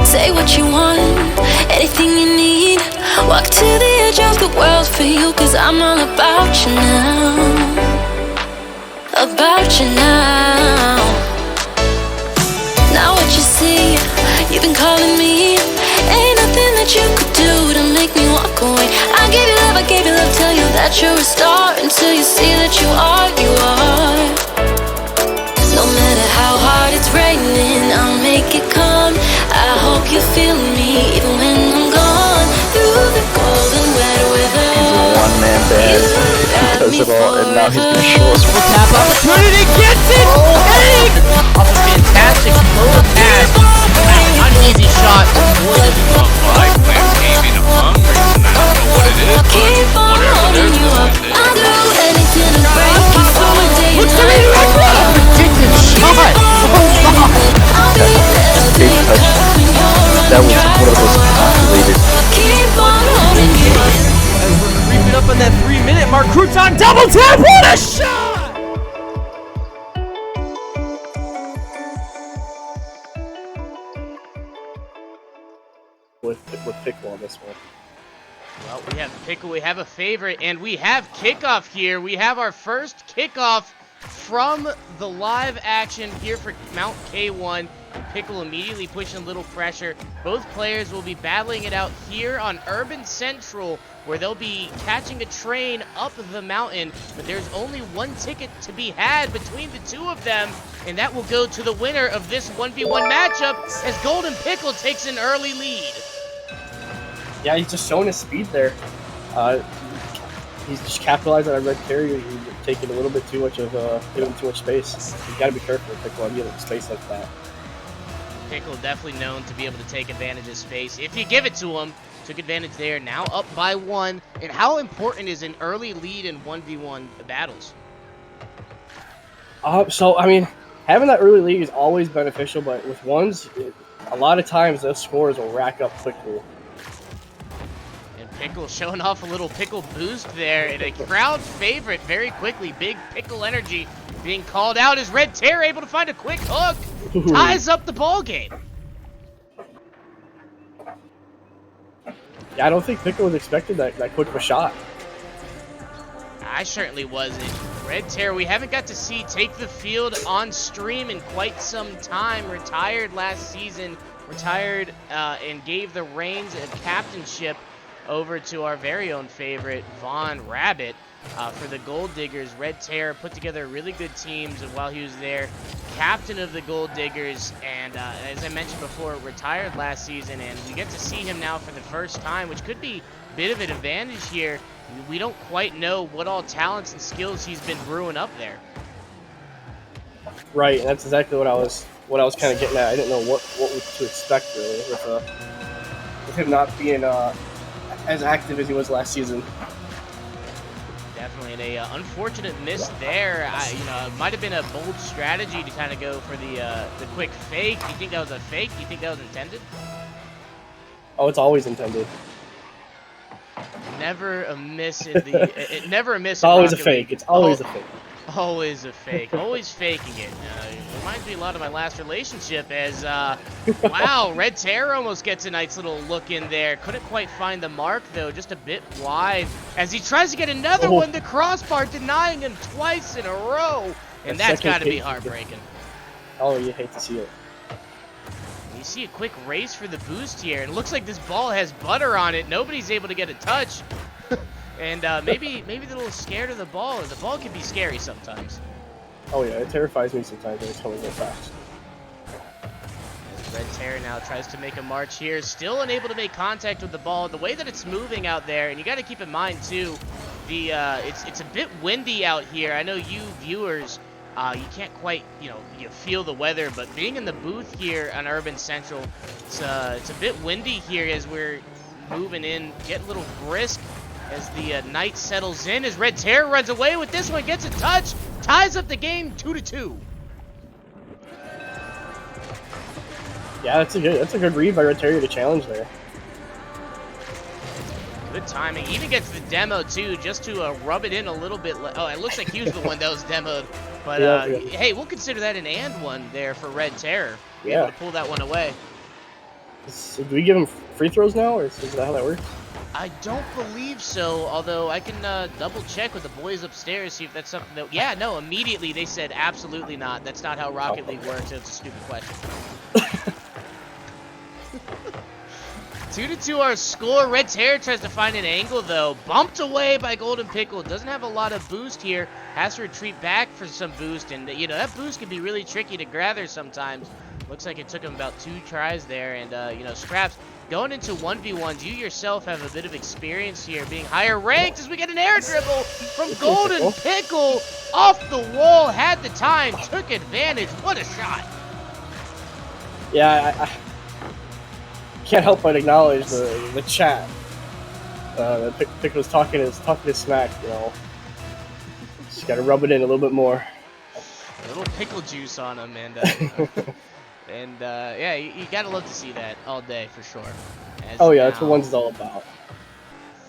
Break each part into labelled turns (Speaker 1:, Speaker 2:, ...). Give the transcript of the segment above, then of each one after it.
Speaker 1: Say what you want, anything you need. Walk to the edge of the world for you, 'cause I'm all about you now. About you now. Now what you see, you've been calling me. Ain't nothing that you could do to make me walk away. I gave you love, tell you that you're a star, until you see that you are. No matter how hard it's raining, I'll make it come. I hope you feel me, even when I'm gone. Through the cold and wet weather.
Speaker 2: He's a one-man band. He does it all, and now he's gonna show us.
Speaker 3: Tap opportunity, gets it! Off a fantastic low pass. An uneasy shot.
Speaker 1: Keep on holding you up. I'll do anything to break you for a day.
Speaker 3: Look to me, ridiculous shot!
Speaker 1: I'll be there.
Speaker 2: Big touch. That was one of the most calculated.
Speaker 1: Keep on holding you up.
Speaker 3: As we're creeping up on that 3-minute mark, Crouton double tap, what a shot!
Speaker 4: With Pickle on this one.
Speaker 3: Well, we have Pickle, we have a favorite, and we have kickoff here. We have our first kickoff from the live action here for Mount K1. Pickle immediately pushing a little pressure. Both players will be battling it out here on Urban Central, where they'll be catching a train up the mountain, but there's only one ticket to be had between the two of them, and that will go to the winner of this 1v1 matchup as Golden Pickle takes an early lead.
Speaker 4: Yeah, he's just showing his speed there. He's just capitalizing on red carrier. He's taking a little bit too much of giving too much space. You gotta be careful with Pickle on giving space like that.
Speaker 3: Pickle definitely known to be able to take advantage of space if you give it to him. Took advantage there, now up by 1. And how important is an early lead in 1v1 battles?
Speaker 4: So, I mean, having that early lead is always beneficial, but with ones, a lot of times those scores will rack up quickly.
Speaker 3: And Pickle showing off a little Pickle boost there, and a crowd favorite very quickly. Big Pickle energy being called out as Red Terror able to find a quick hook. Ties up the ball game.
Speaker 4: Yeah, I don't think Pickle was expecting that quick of a shot.
Speaker 3: I certainly wasn't. Red Terror, we haven't got to see take the field on stream in quite some time. Retired last season, retired and gave the reins of captainship over to our very own favorite, Von Rabbit. For the Gold Diggers, Red Terror put together really good teams, and while he was there, captain of the Gold Diggers, and as I mentioned before, retired last season, and we get to see him now for the first time, which could be a bit of an advantage here. We don't quite know what all talents and skills he's been brewing up there.
Speaker 4: Right, and that's exactly what I was kind of getting at. I didn't know what to expect really with him not being as active as he was last season.
Speaker 3: Definitely an unfortunate miss there. It might have been a bold strategy to kind of go for the quick fake. Do you think that was a fake? Do you think that was intended?
Speaker 4: Oh, it's always intended.
Speaker 3: Never a miss in the. Never a miss.
Speaker 4: It's always a fake. It's always a fake.
Speaker 3: Always a fake. Always faking it. It reminds me a lot of my last relationship as, wow, Red Terror almost gets a nice little look in there. Couldn't quite find the mark, though, just a bit wide. As he tries to get another one, the crossbar denying him twice in a row. And that's got to be heartbreaking.
Speaker 4: Oh, you hate to see it.
Speaker 3: You see a quick race for the boost here, and it looks like this ball has butter on it. Nobody's able to get a touch. And maybe they're a little scared of the ball. The ball can be scary sometimes.
Speaker 4: Oh yeah, it terrifies me sometimes when it's coming so fast.
Speaker 3: Red Terror now tries to make a march here. Still unable to make contact with the ball. The way that it's moving out there, and you got to keep in mind too, it's a bit windy out here. I know you viewers, you can't quite, you feel the weather, but being in the booth here on Urban Central, it's a bit windy here as we're moving in, getting a little brisk. As the night settles in, as Red Terror runs away with this one, gets a touch, ties up the game 2-2.
Speaker 4: Yeah, that's a good read by Red Terror to challenge there.
Speaker 3: Good timing. Even gets the demo too, just to rub it in a little bit. Oh, it looks like he was the one that was demoed. But
Speaker 4: Yeah.
Speaker 3: hey, we'll consider that an and one there for Red Terror. Be
Speaker 4: Yeah.
Speaker 3: able to pull that one away.
Speaker 4: So do we give him free throws now, or is that how that works?
Speaker 3: I don't believe so, although I can double check with the boys upstairs, see if that's something that... Yeah, no, immediately they said absolutely not. That's not how Rocket League works. It's a stupid question. 2-2 our score. Red Terror tries to find an angle, though. Bumped away by Golden Pickle. Doesn't have a lot of boost here. Has to retreat back for some boost, and, you know, that boost can be really tricky to gather sometimes. Looks like it took him about 2 tries there, and, you know, Scraps... Going into 1v1s, you yourself have a bit of experience here, being higher ranked as we get an air dribble from Golden Pickle off the wall, had the time, took advantage. What a shot.
Speaker 4: Yeah, I can't help but acknowledge the chat. Pickle's talking his smack, you know. Just gotta rub it in a little bit more.
Speaker 3: A little pickle juice on him, and yeah, you gotta love to see that all day for sure.
Speaker 4: Oh yeah, that's what one's all about.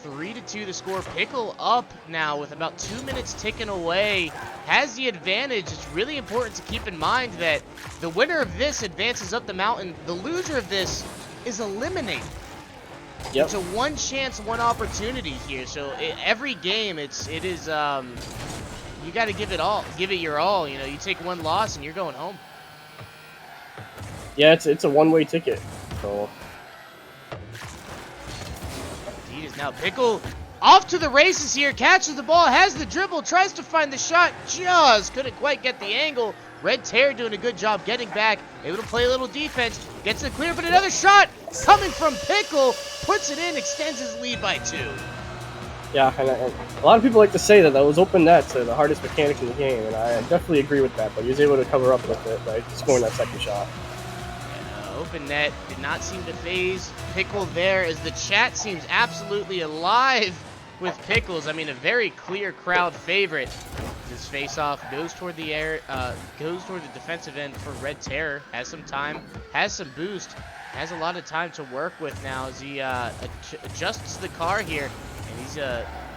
Speaker 3: 3-2 the score. Pickle up now with about 2 minutes ticking away. Has the advantage. It's really important to keep in mind that the winner of this advances up the mountain. The loser of this is eliminated.
Speaker 4: Yep.
Speaker 3: It's a one chance, one opportunity here. So every game, it is you got to give it your all. You know, you take one loss and you're going home.
Speaker 4: Yeah, it's a one-way ticket. So.
Speaker 3: Indeed is now Pickle off to the races here. Catches the ball, has the dribble, tries to find the shot, just couldn't quite get the angle. Red Terror doing a good job getting back, able to play a little defense, gets it clear, but another shot coming from Pickle, puts it in, extends his lead by 2.
Speaker 4: Yeah, and a lot of people like to say that was open nets are the hardest mechanic in the game, and I definitely agree with that. But he was able to cover up with it by scoring that second shot.
Speaker 3: Open net did not seem to phase Pickle there, as the chat seems absolutely alive with Pickles. I mean, a very clear crowd favorite. This face-off goes toward the air, goes toward the defensive end for Red Terror. Has some time, has some boost, has a lot of time to work with now as he adjusts the car here, and he's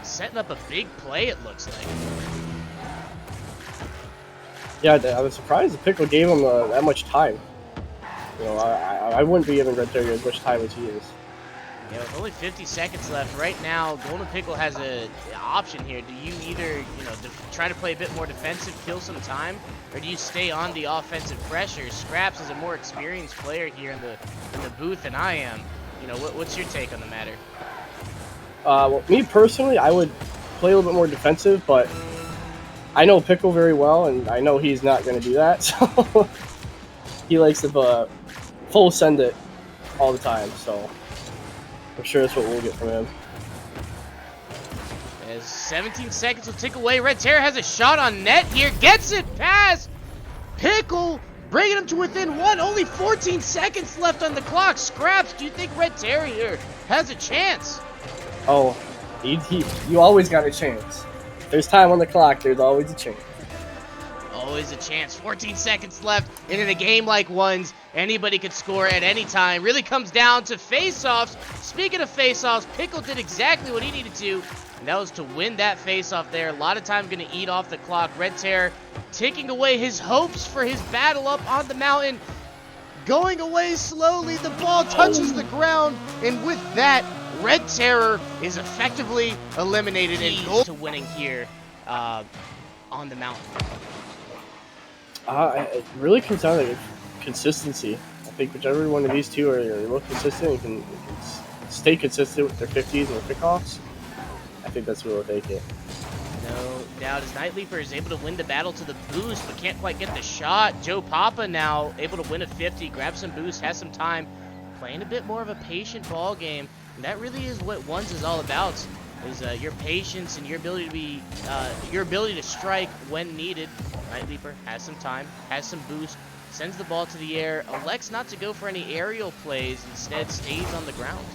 Speaker 3: setting up a big play. It looks like.
Speaker 4: Yeah, I was surprised that Pickle gave him that much time. You know, I wouldn't be giving Red Terror as much time as he is.
Speaker 3: Yeah, with only 50 seconds left right now, Golden Pickle has an option here. Do you either, you know, try to play a bit more defensive, kill some time, or do you stay on the offensive pressure? Scraps is a more experienced player here in the booth than I am. You know, what's your take on the matter?
Speaker 4: Well, me personally, I would play a little bit more defensive, but I know Pickle very well, and I know he's not going to do that. So he likes to full send it all the time, so I'm sure that's what we'll get from him.
Speaker 3: As 17 seconds will tick away, Red Terror has a shot on net here, gets it past Pickle, bringing him to within 1. Only 14 seconds left on the clock. Scraps, do you think Red Terror here has a chance?
Speaker 4: Oh, you always got a chance. There's time on the clock, there's always a chance.
Speaker 3: Always a chance. 14 seconds left, and in a game like one's, anybody could score at any time. Really comes down to face-offs. Speaking of face-offs, Pickle did exactly what he needed to, and that was to win that face-off there. A lot of time going to eat off the clock. Red Terror taking away his hopes for his battle up on the mountain. Going away slowly, the ball touches the ground, and with that, Red Terror is effectively eliminated and goal to winning here on the mountain.
Speaker 4: It really comes down to consistency. I think whichever one of these two are real consistent and can stay consistent with their 50s and their pickoffs, I think that's where we'll take it.
Speaker 3: No doubt as Night Leaper is able to win the battle to the boost, but can't quite get the shot. Joe Papa now able to win a 50, grab some boost, has some time, playing a bit more of a patient ball game. And that really is what ones is all about, is your patience and your ability to be, your ability to strike when needed. Night Leaper has some time, has some boost, sends the ball to the air, elects not to go for any aerial plays, instead stays on the ground.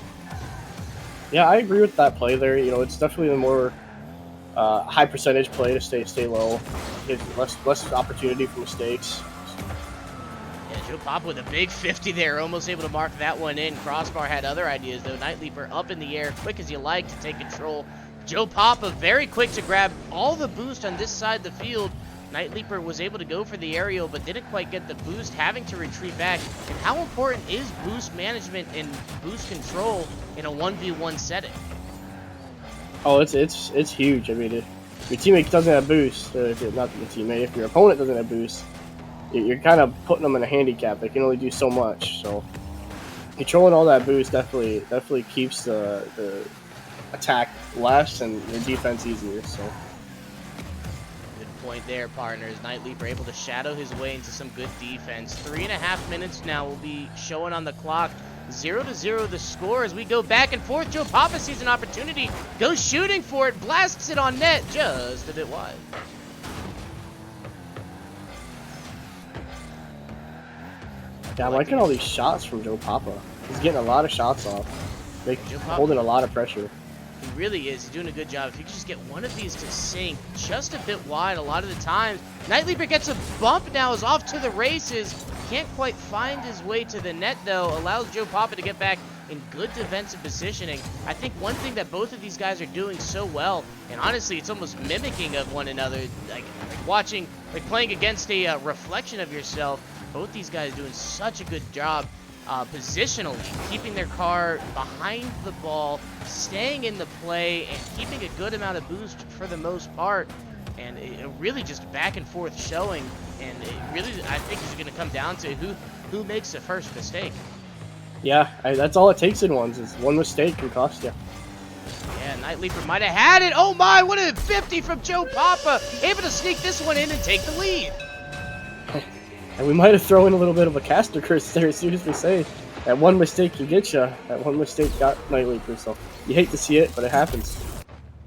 Speaker 4: Yeah, I agree with that play there. You know, it's definitely a more high percentage play to stay low, get less opportunity for mistakes.
Speaker 3: Yeah, Joe Papa with a big 50 there, almost able to mark that one in. Crossbar had other ideas though. Night Leaper up in the air, quick as you like to take control. Joe Papa very quick to grab all the boost on this side of the field. Night Leaper was able to go for the aerial, but didn't quite get the boost, having to retreat back. And how important is boost management and boost control in a 1v1 setting?
Speaker 4: Oh, it's huge. I mean, if your teammate doesn't have boost, or if not your teammate, if your opponent doesn't have boost, you're kind of putting them in a handicap. They can only do so much. So controlling all that boost definitely keeps the attack less and your defense easier. So.
Speaker 3: Good point there, partners. Night Leaper able to shadow his way into some good defense. 3.5 minutes now will be showing on the clock. 0-0 the score as we go back and forth. Joe Papa sees an opportunity, goes shooting for it, blasts it on net, just a bit wide.
Speaker 4: Yeah, I'm liking all these shots from Joe Papa. He's getting a lot of shots off. Holding a lot of pressure.
Speaker 3: He really is. He's doing a good job. If you could just get one of these to sink just a bit wide a lot of the times. Night Leaper gets a bump now, is off to the races. Can't quite find his way to the net, though. Allows Joe Papa to get back in good defensive positioning. I think one thing that both of these guys are doing so well, and honestly, it's almost mimicking of one another, like watching, like playing against a reflection of yourself. Both these guys doing such a good job positionally, keeping their car behind the ball, staying in the play, and keeping a good amount of boost for the most part. And it really just back and forth showing. And it really, I think, is going to come down to who makes the first mistake.
Speaker 4: Yeah, that's all it takes in ones. Is one mistake can cost you.
Speaker 3: Yeah, Night Leaper might have had it. Oh my, what a 50 from Joe Papa. Able to sneak this one in and take the lead.
Speaker 4: And we might have thrown a little bit of a caster curse there, as soon as we say that one mistake can get you. That one mistake got Night Leaper, so you hate to see it, but it happens.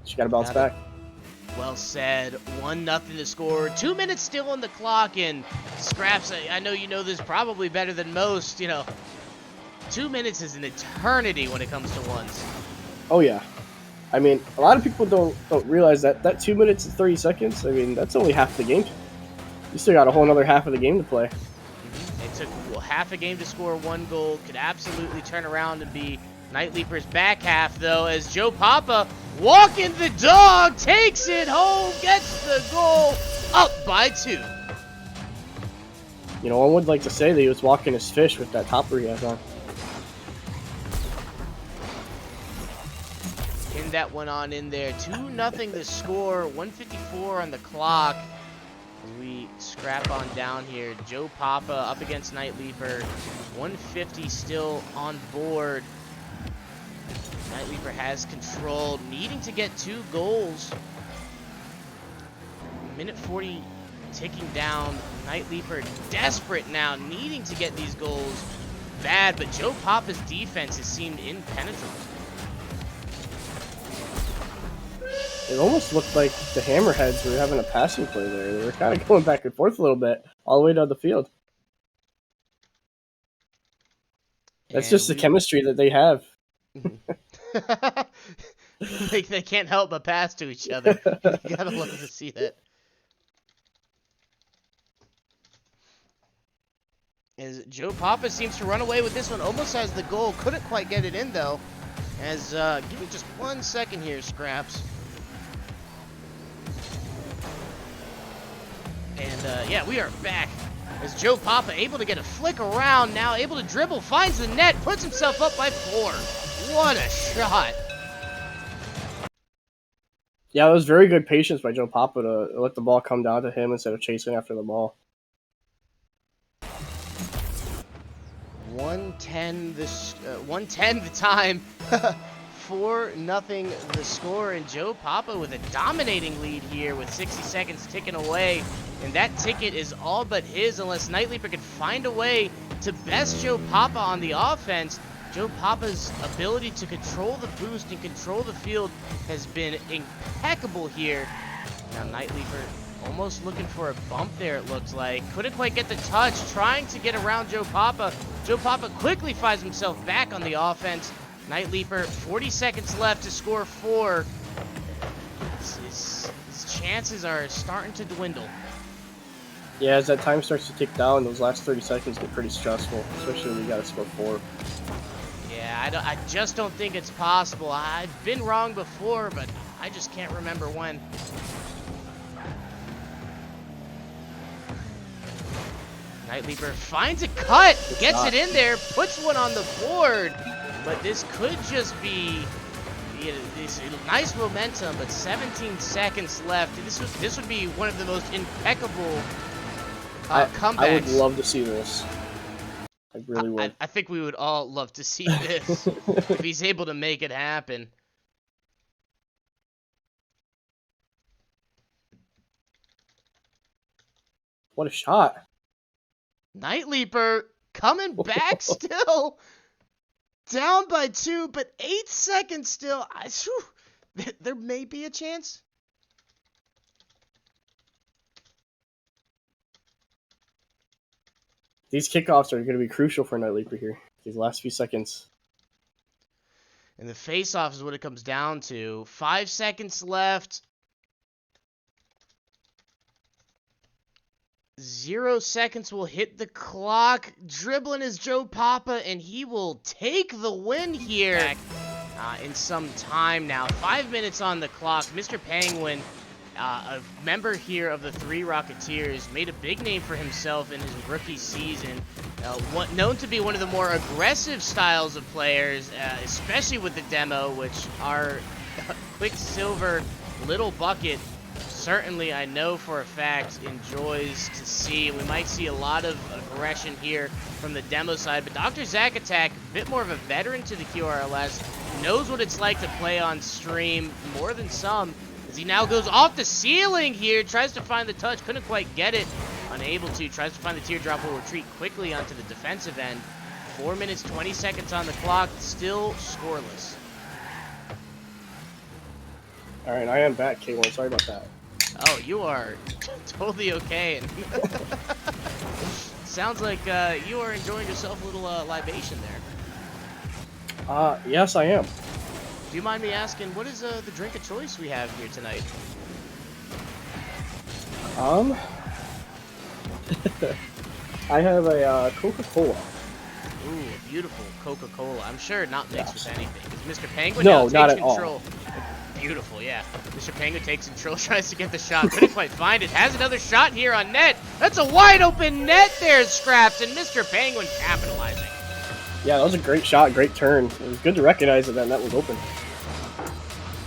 Speaker 4: You got to bounce back.
Speaker 3: Well said. 1-0 to score. 2 minutes still on the clock, and Scraps, I know you know this probably better than most. You know, 2 minutes is an eternity when it comes to ones.
Speaker 4: Oh yeah, I mean, a lot of people don't realize that 2 minutes and 30 seconds. I mean, that's only half the game. You still got a whole other half of the game to play.
Speaker 3: It took half a game to score 1 goal. Could absolutely turn around and be Night Leaper's back half, though, as Joe Papa, walking the dog, takes it home, gets the goal, up by 2.
Speaker 4: You know, one would like to say that he was walking his fish with that topper he has on.
Speaker 3: Pinned that one on in there. 2-0 the score, 1:54 on the clock. As we scrap on down here, Joe Papa up against Night Leaper, 150 still on board. Night Leaper has control, needing to get 2 goals. Minute 40 ticking down. Night Leaper desperate now, needing to get these goals bad, but Joe Papa's defense has seemed impenetrable.
Speaker 4: It almost looked like the Hammerheads were having a passing play there. They were kind of going back and forth a little bit, all the way down the field. That's just the chemistry that they have.
Speaker 3: They can't help but pass to each other. You gotta love to see that. As Joe Papa seems to run away with this one, almost has the goal. Couldn't quite get it in, though. As, give me just 1 second here, Scraps. And, yeah, we are back. As Joe Papa able to get a flick around, now able to dribble, finds the net, puts himself up by 4. What a shot.
Speaker 4: Yeah, it was very good patience by Joe Papa to let the ball come down to him instead of chasing after the ball.
Speaker 3: 110 the time. 4-0 the score, and Joe Papa with a dominating lead here with 60 seconds ticking away. And that ticket is all but his unless Night Leaper can find a way to best Joe Papa on the offense. Joe Papa's ability to control the boost and control the field has been impeccable here. Now Night Leaper almost looking for a bump there, it looks like. Couldn't quite get the touch, trying to get around Joe Papa. Joe Papa quickly finds himself back on the offense. Night Leaper, 40 seconds left to score 4. His chances are starting to dwindle.
Speaker 4: Yeah, as that time starts to tick down, those last 30 seconds get pretty stressful, especially when you got to score 4.
Speaker 3: Yeah, I just don't think it's possible. I've been wrong before, but I just can't remember when. Night Leaper finds a cut,
Speaker 4: It's
Speaker 3: gets
Speaker 4: not.
Speaker 3: it in there, puts one on the board, but this could just be this nice momentum, but 17 seconds left. This would be one of the most impeccable comebacks.
Speaker 4: I would love to see this. I really would.
Speaker 3: I think we would all love to see this if he's able to make it happen.
Speaker 4: What a shot.
Speaker 3: Night Leaper coming back still. Down by 2, but 8 seconds still. There may be a chance.
Speaker 4: These kickoffs are going to be crucial for Night Leaper here. These last few seconds.
Speaker 3: And the face-off is what it comes down to. 5 seconds left. 0 seconds will hit the clock. Dribbling is Joe Papa, and he will take the win here in some time now. 5 minutes on the clock. Mr. Penguin, a member here of the Three Rocketeers, made a big name for himself in his rookie season. Known to be one of the more aggressive styles of players, especially with the demo, which our Quicksilver Little Bucket certainly, I know for a fact, enjoys to see. We might see a lot of aggression here from the demo side, but Dr. Zack Attack, a bit more of a veteran to the QRLS, knows what it's like to play on stream more than some, as he now goes off the ceiling here, tries to find the touch, couldn't quite get it, unable to, tries to find the teardrop, will retreat quickly onto the defensive end. 4 minutes, 20 seconds on the clock, still scoreless.
Speaker 4: Alright, I am back, K1. Sorry about that.
Speaker 3: Oh, you are totally okay. And sounds like you are enjoying yourself a little libation there.
Speaker 4: Yes, I am.
Speaker 3: Do you mind me asking, what is the drink of choice we have here tonight?
Speaker 4: I have a Coca-Cola.
Speaker 3: Ooh, a beautiful Coca-Cola. I'm sure not mixed with anything. Because Mr. Penguin
Speaker 4: No,
Speaker 3: now
Speaker 4: not
Speaker 3: takes
Speaker 4: at all.
Speaker 3: control. Beautiful, yeah. Mr. Penguin takes control, tries to get the shot, couldn't quite find it. Has another shot here on net. That's a wide open net there, Scraps, and Mr. Penguin capitalizing.
Speaker 4: Yeah, that was a great shot, great turn. It was good to recognize that net was open.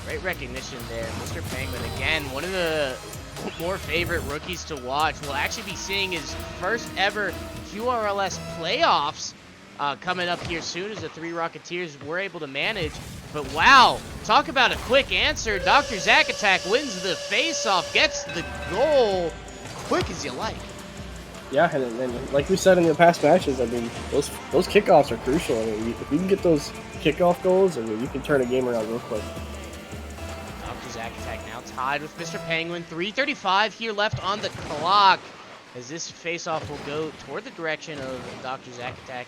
Speaker 3: Great recognition there. Mr. Penguin, again, one of the more favorite rookies to watch. We'll actually be seeing his first ever QRLS playoffs coming up here soon, as the Three Rocketeers were able to manage. But wow, talk about a quick answer. Dr. Zack Attack wins the face-off, gets the goal quick as you like.
Speaker 4: Yeah, and like we said in the past matches, I mean, those kickoffs are crucial. I mean, if you can get those kickoff goals, I mean, you can turn a game around real quick.
Speaker 3: Dr. Zack Attack now tied with Mr. Penguin. 3:35 here left on the clock, as this face-off will go toward the direction of Dr. Zack Attack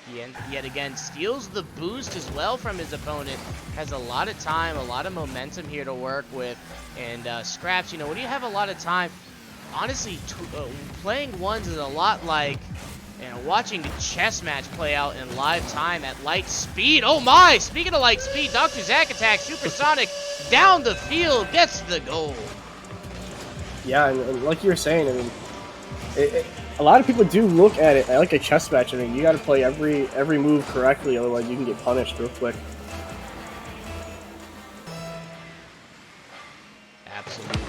Speaker 3: yet again. Steals the boost as well from his opponent. Has a lot of time, a lot of momentum here to work with. And Scraps, you know, when you have a lot of time, honestly, playing ones is a lot like watching a chess match play out in live time at light speed. Oh my! Speaking of light speed, Dr. Zack Attack, supersonic, down the field, gets the goal.
Speaker 4: Yeah, and like you were saying, I mean, a lot of people do look at it like a chess match. I mean, you got to play every move correctly, otherwise you can get punished real quick.
Speaker 3: Absolutely.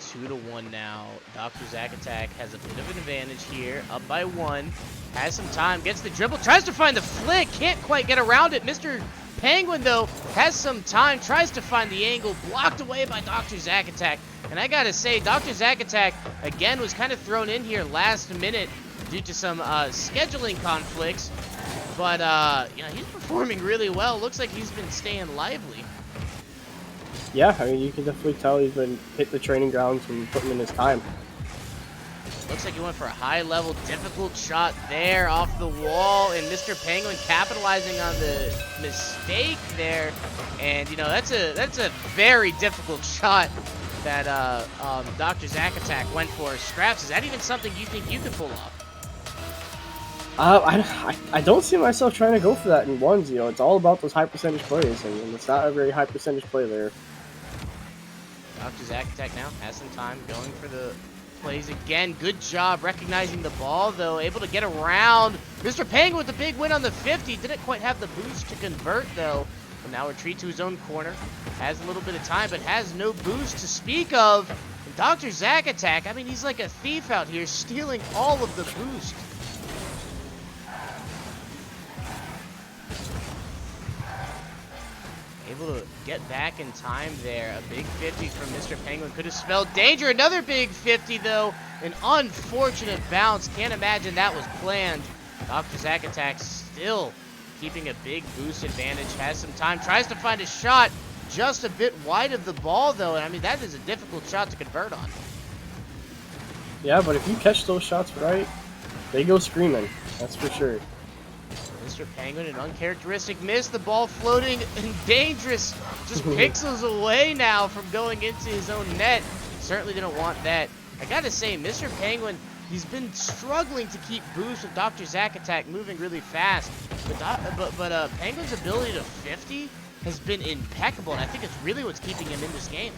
Speaker 3: 2-1 now. Dr. Zack Attack has a bit of an advantage here. Up by 1. Has some time. Gets the dribble. Tries to find the flick. Can't quite get around it. Mr. Penguin, though, has some time. Tries to find the angle. Blocked away by Dr. Zack Attack. And I gotta say, Dr. Zack Attack, again, was kind of thrown in here last minute due to some scheduling conflicts. But, you know, he's performing really well. Looks like he's been staying lively.
Speaker 4: Yeah, I mean, you can definitely tell he's been hit the training grounds and putting in his time.
Speaker 3: Looks like he went for a high-level, difficult shot there off the wall, and Mr. Penguin capitalizing on the mistake there. And, you know, that's a very difficult shot that Dr. Zack Attack went for. Scraps, is that even something you think you could pull off?
Speaker 4: I don't see myself trying to go for that in ones. You know, it's all about those high percentage plays, and it's not a very high percentage play there.
Speaker 3: Dr. Zack Attack now has some time going for the plays again. Good job recognizing the ball, though. Able to get around. Mr. Penguin with the big win on the 50. Didn't quite have the boost to convert, though. Will now retreat to his own corner. Has a little bit of time, but has no boost to speak of. And Dr. Zack Attack, I mean, he's like a thief out here, stealing all of the boost. Able to get back in time there. A big 50 from Mr. Penguin could have spelled danger. Another big 50, though. An unfortunate bounce. Can't imagine that was planned. Dr. Zack Attack still keeping a big boost advantage. Has some time. Tries to find a shot just a bit wide of the ball, though. And I mean, that is a difficult shot to convert on.
Speaker 4: Yeah, but if you catch those shots right, they go screaming. That's for sure.
Speaker 3: Mr. Penguin, an uncharacteristic miss. The ball floating and dangerous. Just pixels away now from going into his own net. Certainly didn't want that. I gotta say, Mr. Penguin, he's been struggling to keep boost with Dr. Zack Attack moving really fast. But Penguin's ability to 50 has been impeccable, and I think it's really what's keeping him in this game.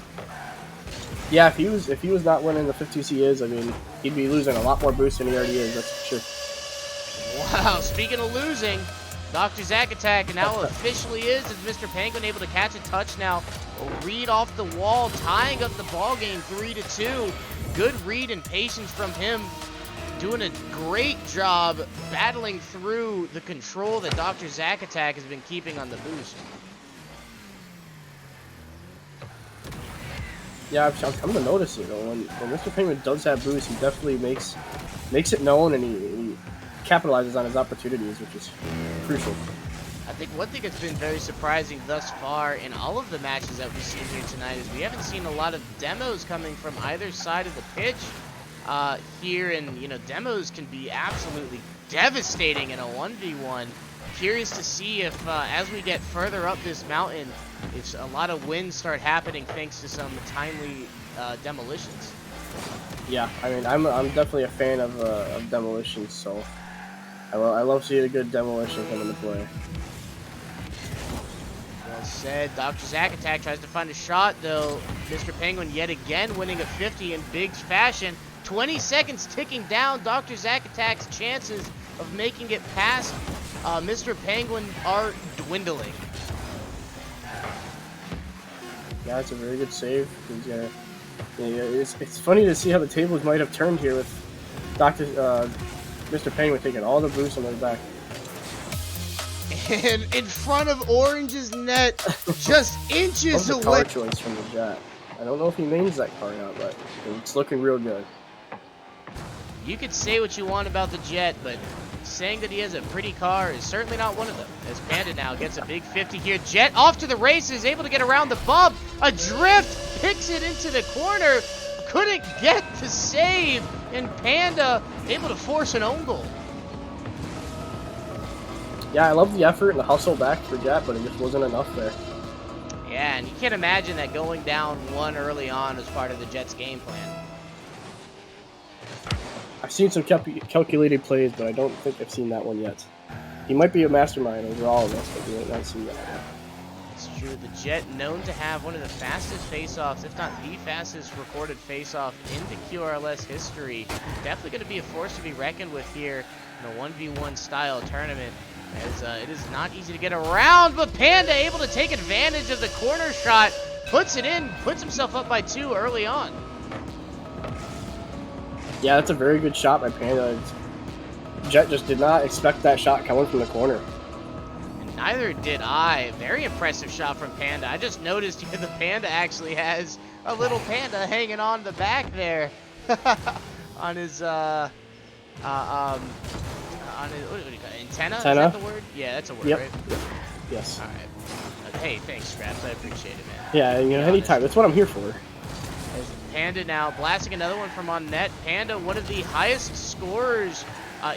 Speaker 4: Yeah, if he was not winning the 50s he is, I mean, he'd be losing a lot more boost than he already is, that's for sure.
Speaker 3: Wow, speaking of losing, Dr. Zack Attack now officially is Mr. Penguin able to catch a touch now. A read off the wall, tying up the ball game 3-2. Good read and patience from him. Doing a great job battling through the control that Dr. Zack Attack has been keeping on the boost.
Speaker 4: Yeah, I'm coming to notice it, though. When Mr. Penguin does have boost, he definitely makes it known, and he capitalizes on his opportunities, which is crucial.
Speaker 3: I think one thing that's been very surprising thus far in all of the matches that we've seen here tonight is we haven't seen a lot of demos coming from either side of the pitch here, and you know, demos can be absolutely devastating in a 1v1. Curious to see if as we get further up this mountain, if a lot of wins start happening thanks to some timely demolitions.
Speaker 4: Yeah, I mean, I'm definitely a fan of demolitions, so I love seeing a good demolition come into play.
Speaker 3: Well said. Dr. Zack Attack tries to find a shot, though. Mr. Penguin yet again winning a 50 in big fashion. 20 seconds ticking down. Dr. Zack Attack's chances of making it past Mr. Penguin are dwindling.
Speaker 4: Yeah, it's a very good save. It's funny to see how the tables might have turned here with Mr. Penguin taking all the boost on his back.
Speaker 3: And in front of Orange's net, just inches
Speaker 4: Love the
Speaker 3: away.
Speaker 4: card choice from the Jet. I don't know if he mains that card out, but it's looking real good.
Speaker 3: You could say what you want about the Jet, but saying that he has a pretty car is certainly not one of them. As Panda now gets a big 50 here. Jet off to the races, able to get around the bump. Adrift, picks it into the corner. Couldn't get the save, and Panda able to force an own goal.
Speaker 4: Yeah, I love the effort and the hustle back for Jet, but it just wasn't enough there.
Speaker 3: Yeah, and you can't imagine that going down one early on was part of the Jets' game plan.
Speaker 4: I've seen some calculated plays, but I don't think I've seen that one yet. He might be a mastermind over all of this, but we might not see that yet.
Speaker 3: It's true. The Jet known to have one of the fastest face-offs, if not the fastest recorded face-off in the QRLS history. Definitely going to be a force to be reckoned with here in a 1v1 style tournament, as it is not easy to get around, but Panda able to take advantage of the corner shot, puts it in, puts himself up by 2 early on.
Speaker 4: Yeah, that's a very good shot by Panda. Jet just did not expect that shot coming from the corner.
Speaker 3: And neither did I. Very impressive shot from Panda. I just noticed here the Panda actually has a little panda hanging on the back there. On his, on his, what do you call it? Antenna? Is that the word? Yeah, that's a word,
Speaker 4: Yep.
Speaker 3: right?
Speaker 4: Yes.
Speaker 3: Alright. Hey, thanks, Scraps. I appreciate it, man.
Speaker 4: Yeah, you know, anytime. That's what I'm here for.
Speaker 3: Panda now blasting another one from on net. Panda, one of the highest scorers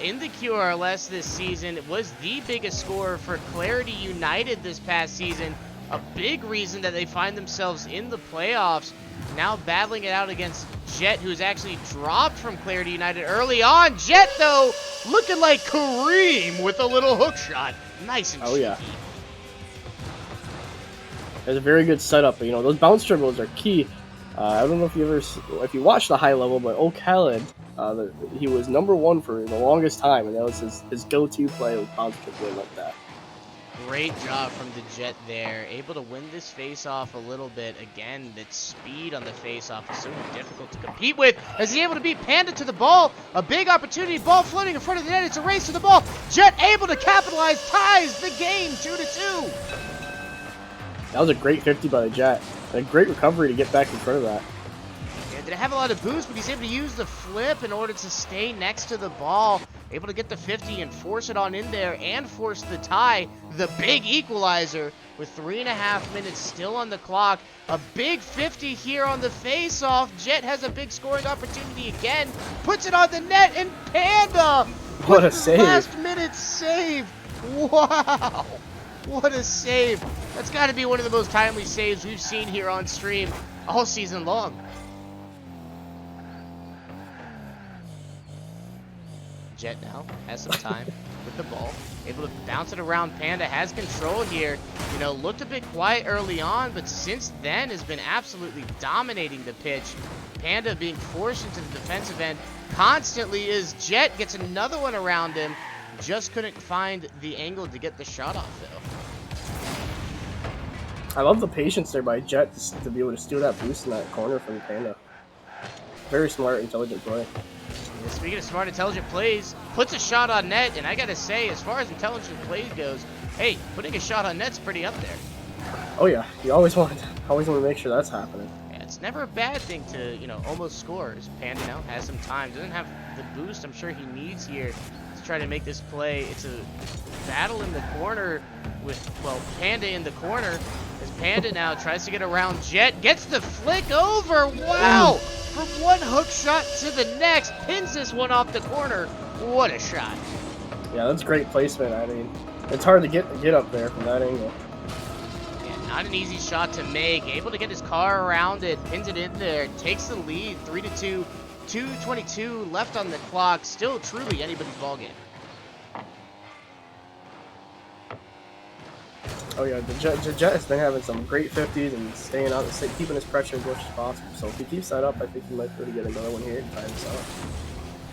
Speaker 3: in the QRLS this season, was the biggest scorer for Clarity United this past season. A big reason that they find themselves in the playoffs. Now battling it out against Jet, who is actually dropped from Clarity United early on. Jet, though, looking like Kareem with a little hook shot. Nice and cheeky.
Speaker 4: Yeah. It's a very good setup, but you know, those bounce dribbles are key. I don't know if if you watched the high level, but O'Khaled, he was #1 for the longest time, and that was his go-to play with positive win like that.
Speaker 3: Great job from the Jet there. Able to win this face-off a little bit. Again, that speed on the face-off is so difficult to compete with. Is he able to beat Panda to the ball? A big opportunity. Ball floating in front of the net. It's a race to the ball. Jet able to capitalize. Ties the game 2-2.
Speaker 4: That was a great 50 by the Jet. A great recovery to get back in front of that.
Speaker 3: Yeah, didn't have a lot of boost, but he's able to use the flip in order to stay next to the ball. Able to get the 50 and force it on in there and force the tie. The big equalizer with 3.5 minutes still on the clock. A big 50 here on the face-off. Jet has a big scoring opportunity again. Puts it on the net, and Panda!
Speaker 4: What a save.
Speaker 3: Last-minute save. Wow. What a save. That's got to be one of the most timely saves we've seen here on stream all season long. Jet now has some time with the ball. Able to bounce it around. Panda has control here. You know, looked a bit quiet early on, but since then has been absolutely dominating the pitch. Panda being forced into the defensive end constantly as Jet gets another one around him. Just couldn't find the angle to get the shot off, though.
Speaker 4: I love the patience there by Jet to be able to steal that boost in that corner from Panda. Very smart, intelligent play.
Speaker 3: Yeah, speaking of smart, intelligent plays, puts a shot on net, and I gotta say, as far as intelligent plays goes, hey, putting a shot on net's pretty up there.
Speaker 4: Oh yeah, you always want to make sure that's happening.
Speaker 3: Yeah, it's never a bad thing to, you know, almost score. As Panda now has some time, doesn't have the boost I'm sure he needs here to try to make this play. It's a battle in the corner with, well, Panda in the corner. As Panda now tries to get around Jet, gets the flick over. Wow! From one hook shot to the next, pins this one off the corner. What a shot!
Speaker 4: Yeah, that's great placement. I mean, it's hard to get up there from that angle.
Speaker 3: Yeah, not an easy shot to make. Able to get his car around it, pins it in there, takes the lead, 3-2. 2:22 left on the clock. Still truly anybody's ball game.
Speaker 4: Oh yeah, the Jet has been having some great 50s and staying out, keeping his pressure as much as possible. So if he keeps that up, I think he might be able to get another one here and tie this up.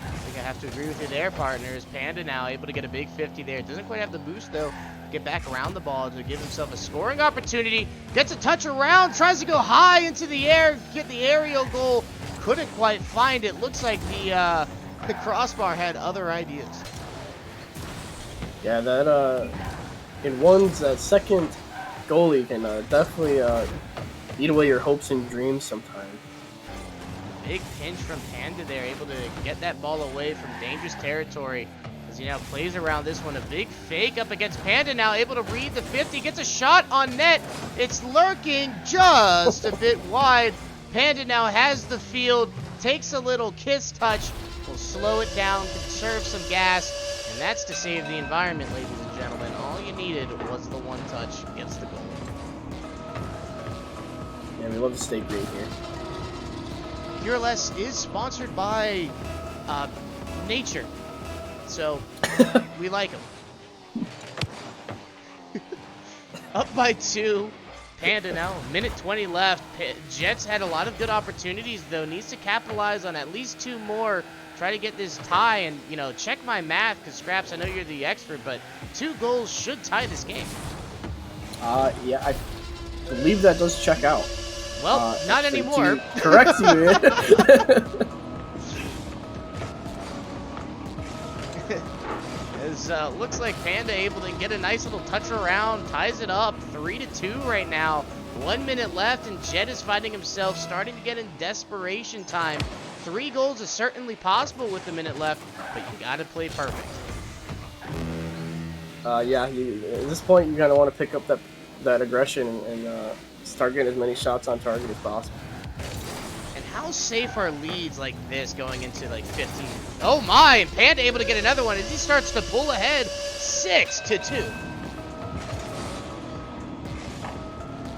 Speaker 3: I think I have to agree with you there, partners. Panda now able to get a big 50 there. Doesn't quite have the boost, though. Get back around the ball to give himself a scoring opportunity. Gets a touch around, tries to go high into the air, get the aerial goal. Couldn't quite find it. Looks like the crossbar had other ideas.
Speaker 4: Yeah, that in one's second goalie can definitely eat away your hopes and dreams sometimes.
Speaker 3: Big pinch from Panda there, able to get that ball away from dangerous territory as he now plays around this one. A big fake up against Panda now, able to read the 50, gets a shot on net. It's lurking just a bit wide. Panda now has the field, takes a little kiss touch, will slow it down, conserve some gas, and that's to save the environment, ladies and gentlemen. All you needed was the one touch, gets the goal.
Speaker 4: Yeah, we love to stay green here.
Speaker 3: QRLS is sponsored by nature, so we like them. Up by 2. Panda now, minute 20 left. Jets had a lot of good opportunities, though. Needs to capitalize on at least 2 more. Try to get this tie, and, you know, check my math, because, Scraps, I know you're the expert, but 2 goals should tie this game.
Speaker 4: Yeah, I believe that does check out.
Speaker 3: Well, not anymore.
Speaker 4: Correct you.
Speaker 3: Looks like Panda able to get a nice little touch around, ties it up, 3-2 right now. 1 minute left, and Jet is finding himself starting to get in desperation time. 3 goals is certainly possible with a minute left, but you gotta play perfect.
Speaker 4: Yeah, at this point, you kind of want to pick up that aggression and start getting as many shots on target as possible.
Speaker 3: And how safe are leads like this going into like 15? Oh my, and Panda able to get another one as he starts to pull ahead, 6-2.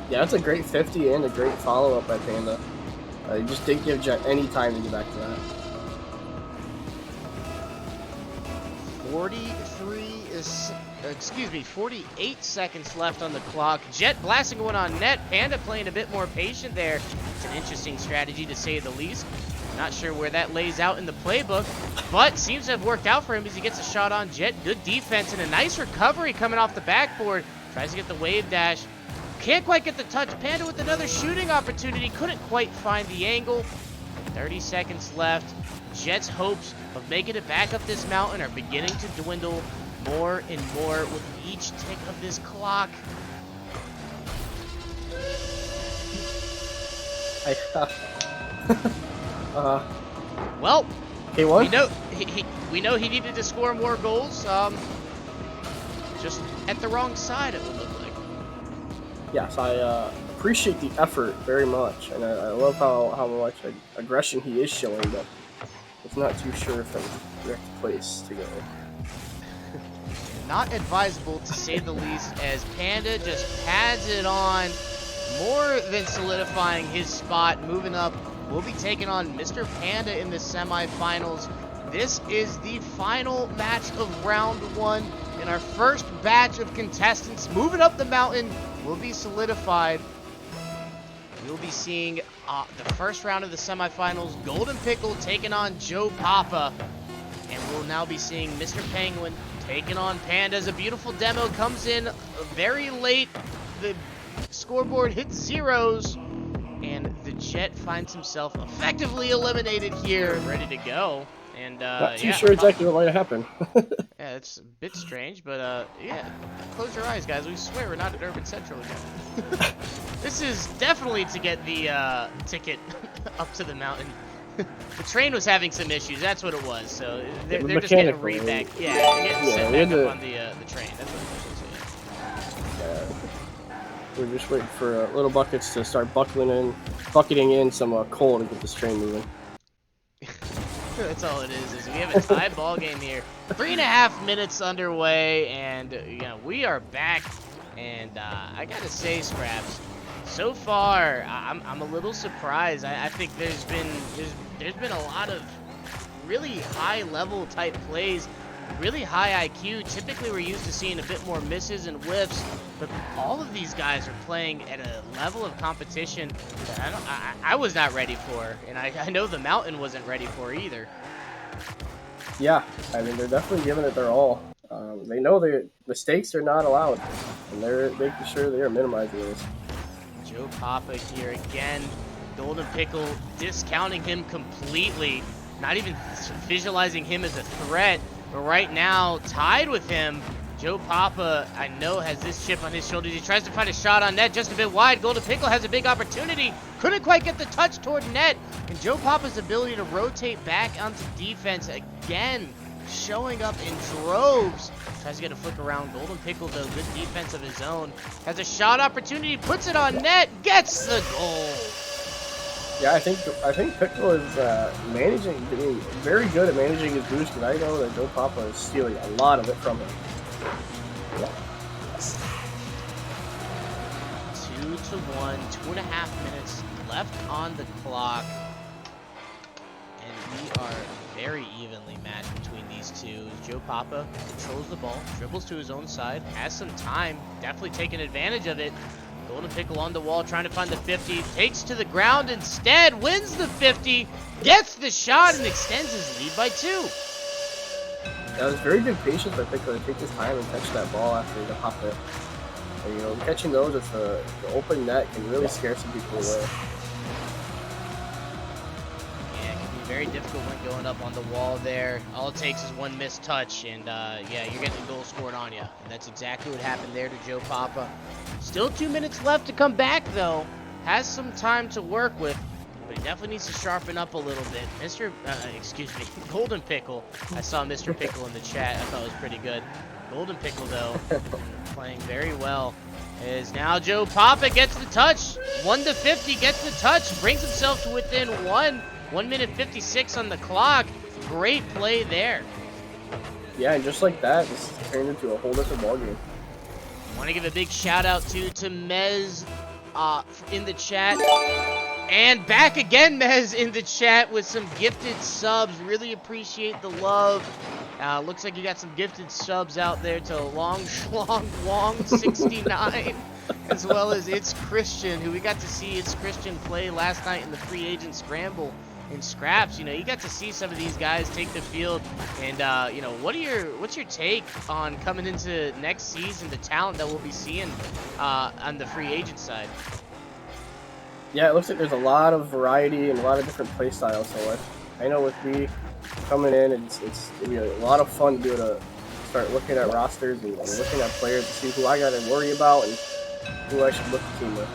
Speaker 4: Yeah, that's a great 50 and a great follow-up by Panda. You just didn't give Jet any time to get back to that. 43
Speaker 3: 48 seconds left on the clock. Jet blasting one on net. Panda playing a bit more patient there. It's an interesting strategy to say the least. Not sure where that lays out in the playbook, but seems to have worked out for him as he gets a shot on Jet. Good defense and a nice recovery coming off the backboard. Tries to get the wave dash. Can't quite get the touch. Panda with another shooting opportunity. Couldn't quite find the angle. 30 seconds left. Jet's hopes of making it back up this mountain are beginning to dwindle more and more with each tick of this clock. Well, we know he needed to score more goals. Just at the wrong side, it would look like.
Speaker 4: Yes, I appreciate the effort very much, and I love how much aggression he is showing, but it's not too sure if I'm in the correct place to go.
Speaker 3: Not advisable, to say the least, as Panda just pads it on, more than solidifying his spot. Moving up, we'll be taking on Mr. Panda in the semifinals. This is the final match of round 1, and our first batch of contestants moving up the mountain will be solidified. We'll be seeing the first round of the semifinals, Golden Pickle taking on Joe Papa, and we'll now be seeing Mr. Penguin taking on Panda as a beautiful demo comes in very late. The scoreboard hits zeros, and the Jet finds himself effectively eliminated here, ready to go. And
Speaker 4: not too sure exactly what might have happened.
Speaker 3: Yeah, it's a bit strange, but yeah, close your eyes, guys. We swear we're not at Urban Central again. This is definitely to get the ticket up to the mountain. The train was having some issues. That's what it was. So they're just getting a read back. Yeah, they're getting set back up on the train. That's what it was.
Speaker 4: We're just waiting for little buckets to start bucketing in some coal to get this train moving.
Speaker 3: That's all it is we have a tie ball game here. 3.5 minutes underway, and you know, we are back. And I gotta say, Scraps, so far I'm a little surprised. I think there's been a lot of really high level type plays, really high IQ. Typically we're used to seeing a bit more misses and whiffs, but all of these guys are playing at a level of competition that I was not ready for, and I know the mountain wasn't ready for either.
Speaker 4: Yeah, I mean, they're definitely giving it their all. They know the mistakes are not allowed, and they're making sure they are minimizing those.
Speaker 3: Joe Papa here again. Golden Pickle discounting him completely, not even visualizing him as a threat. But right now, tied with him, Joe Papa, I know, has this chip on his shoulders. He tries to find a shot on net just a bit wide. Golden Pickle has a big opportunity. Couldn't quite get the touch toward net. And Joe Papa's ability to rotate back onto defense again, showing up in droves. Tries to get a flick around. Golden Pickle, though, good defense of his own. Has a shot opportunity, puts it on net, gets the goal.
Speaker 4: Yeah, I think Pickle is being very good at managing his boost, and I know that Joe Papa is stealing a lot of it from him. Yeah.
Speaker 3: 2-1, 2.5 minutes left on the clock, and we are very evenly matched between these two. Joe Papa controls the ball, dribbles to his own side, has some time, definitely taking advantage of it. Golden Pickle on the wall, trying to find the 50, takes to the ground instead, wins the 50, gets the shot, and extends his lead by 2.
Speaker 4: That was very good patience by Pickle to take his time and catch that ball after he popped it. And, you know, catching those with the open net can really scare some people away.
Speaker 3: Yeah, it can be very difficult when going up on the wall there. All it takes is one missed touch, and yeah, you're getting a goal scored on you. And that's exactly what happened there to Joe Papa. Still 2 minutes left to come back, though. Has some time to work with, but he definitely needs to sharpen up a little bit. Golden Pickle. I saw Mr. Pickle in the chat. I thought it was pretty good. Golden Pickle, though, playing very well. Is now Joe Papa gets the touch. 1-50 gets the touch. Brings himself to within 1. 1 minute 56 on the clock. Great play there.
Speaker 4: Yeah, and just like that, this turned into a whole different ballgame.
Speaker 3: Want to give a big shout out to Mez in the chat. And back again, Mez in the chat with some gifted subs. Really appreciate the love. Looks like you got some gifted subs out there to Long Schlong Wong 69, as well as It's Christian, who we got to see It's Christian play last night in the free agent scramble in Scraps. You know, you got to see some of these guys take the field, and you know, what's your take on coming into next season, the talent that we'll be seeing on the free agent side?
Speaker 4: Yeah, it looks like there's a lot of variety and a lot of different play styles. So I know with me coming in, it's gonna be a lot of fun to be able to start looking at rosters and looking at players to see who I got to worry about and who I should look the team with.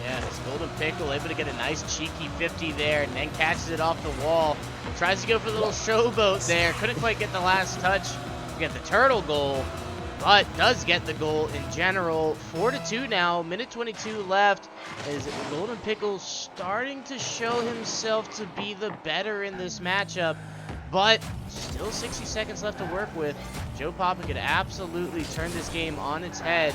Speaker 3: Yeah, it's Golden Pickle able to get a nice cheeky 50 there, and then catches it off the wall. Tries to go for the little showboat there. Couldn't quite get the last touch to get the turtle goal, but does get the goal in general. 4-2 now, minute 22 left, as Golden Pickle starting to show himself to be the better in this matchup, but still 60 seconds left to work with. Joe Papa could absolutely turn this game on its head.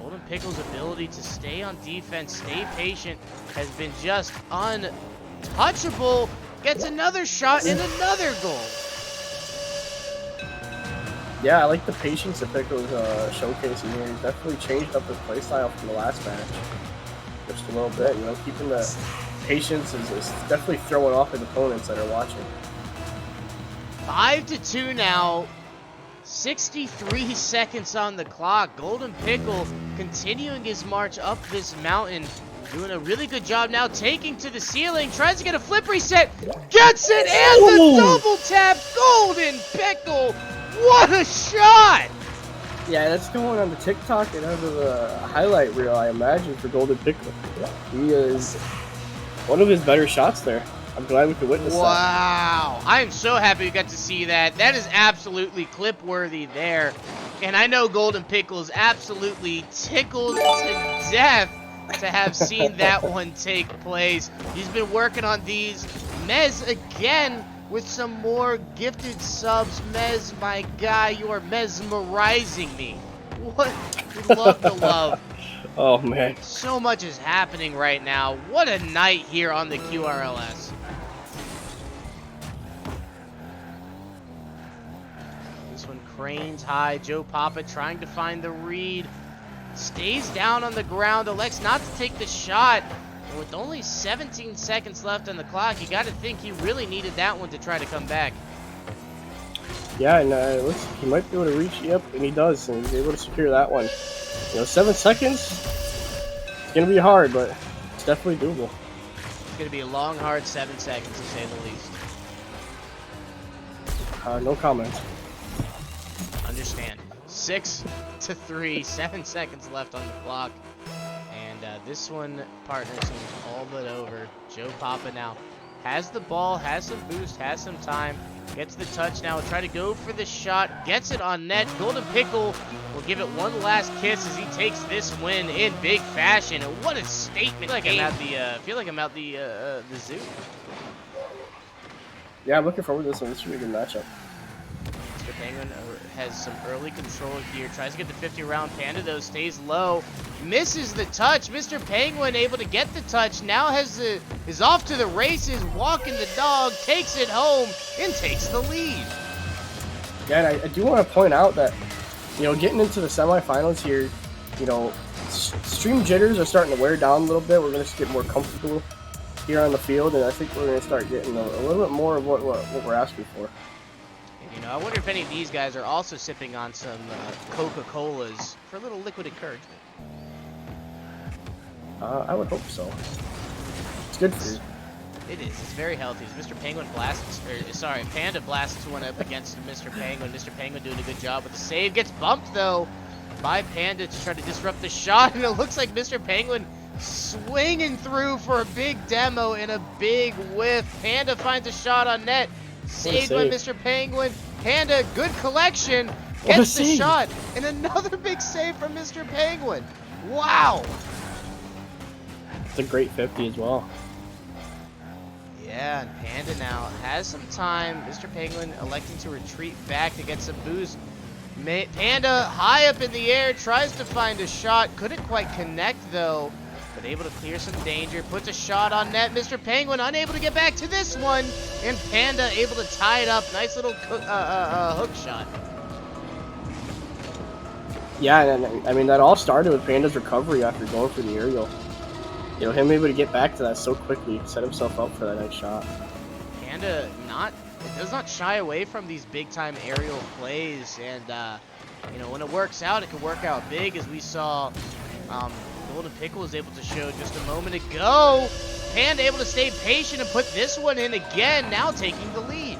Speaker 3: Golden Pickle's ability to stay on defense, stay patient, has been just untouchable. Gets another shot and another goal.
Speaker 4: Yeah, I like the patience that Pickle's showcasing here. He's definitely changed up his play style from the last match just a little bit. You know, keeping the patience is definitely throwing off his opponents that are watching.
Speaker 3: 5-2 now. 63 seconds on the clock. Golden Pickle continuing his march up this mountain. Doing a really good job now, taking to the ceiling. Tries to get a flip reset. Gets it, and the double tap. Golden Pickle. What a shot!
Speaker 4: Yeah, that's going on the TikTok and under the highlight reel, I imagine, for Golden Pickle. He is one of his better shots there. I'm glad we could witness that.
Speaker 3: Wow. I am so happy we got to see that. That is absolutely clip-worthy there. And I know Golden Pickle is absolutely tickled to death to have seen that one take place. He's been working on these. Mez again with some more gifted subs. Mez, my guy, you are mesmerizing me. What? We love the love.
Speaker 4: Oh, man.
Speaker 3: So much is happening right now. What a night here on the QRLS. This one cranes high. Joe Papa trying to find the read. Stays down on the ground. Elects not to take the shot. And with only 17 seconds left on the clock, you got to think he really needed that one to try to come back.
Speaker 4: Yeah, and it looks like he might be able to reach. Yep, and he does. And he's able to secure that one. You know, 7 seconds. It's going to be hard, but it's definitely doable.
Speaker 3: It's going to be a long, hard 7 seconds, to say the least.
Speaker 4: No comment.
Speaker 3: Understand. 6-3, 7 seconds left on the clock. And this one, partner, seems all but over. Joe Papa now has the ball, has some boost, has some time. Gets the touch now, will try to go for the shot. Gets it on net. Golden Pickle will give it one last kiss as he takes this win in big fashion. And what a statement! I feel like I'm at the zoo.
Speaker 4: Yeah, I'm looking forward to this one. This should be a good matchup.
Speaker 3: Mr. Penguin has some early control here. Tries to get the 50 around. Panda, though, stays low. Misses the touch. Mr. Penguin able to get the touch. Now is off to the races. Walking the dog. Takes it home and takes the lead.
Speaker 4: Yeah, and I do want to point out that, you know, getting into the semifinals here, you know, stream jitters are starting to wear down a little bit. We're going to get more comfortable here on the field, and I think we're going to start getting a little bit more of what we're asking for.
Speaker 3: You know, I wonder if any of these guys are also sipping on some Coca-Colas for a little liquid encouragement.
Speaker 4: I would hope so. It's good for you.
Speaker 3: It is. It's very healthy. Mr. Penguin Panda blasts one up against Mr. Penguin. Mr. Penguin doing a good job with the save. Gets bumped, though, by Panda to try to disrupt the shot, and it looks like Mr. Penguin swinging through for a big demo and a big whiff. Panda finds a shot on net. Saved by Mr. Penguin. Panda, good collection. Gets the shot. And another big save from Mr. Penguin. Wow.
Speaker 4: It's a great 50 as well.
Speaker 3: Yeah, and Panda now has some time. Mr. Penguin electing to retreat back to get some boost. Panda high up in the air, tries to find a shot. Couldn't quite connect, though. but able to clear some danger. Puts a shot on net. Mr. Penguin unable to get back to this one, and Panda able to tie it up. Nice little hook shot.
Speaker 4: Yeah, and I mean, that all started with Panda's recovery after going for the aerial. You know, him able to get back to that so quickly, set himself up for that nice shot.
Speaker 3: Panda does not shy away from these big-time aerial plays, and you know, when it works out, it can work out big, as we saw Golden Pickle was able to show just a moment ago. Panda able to stay patient and put this one in again, now taking the lead.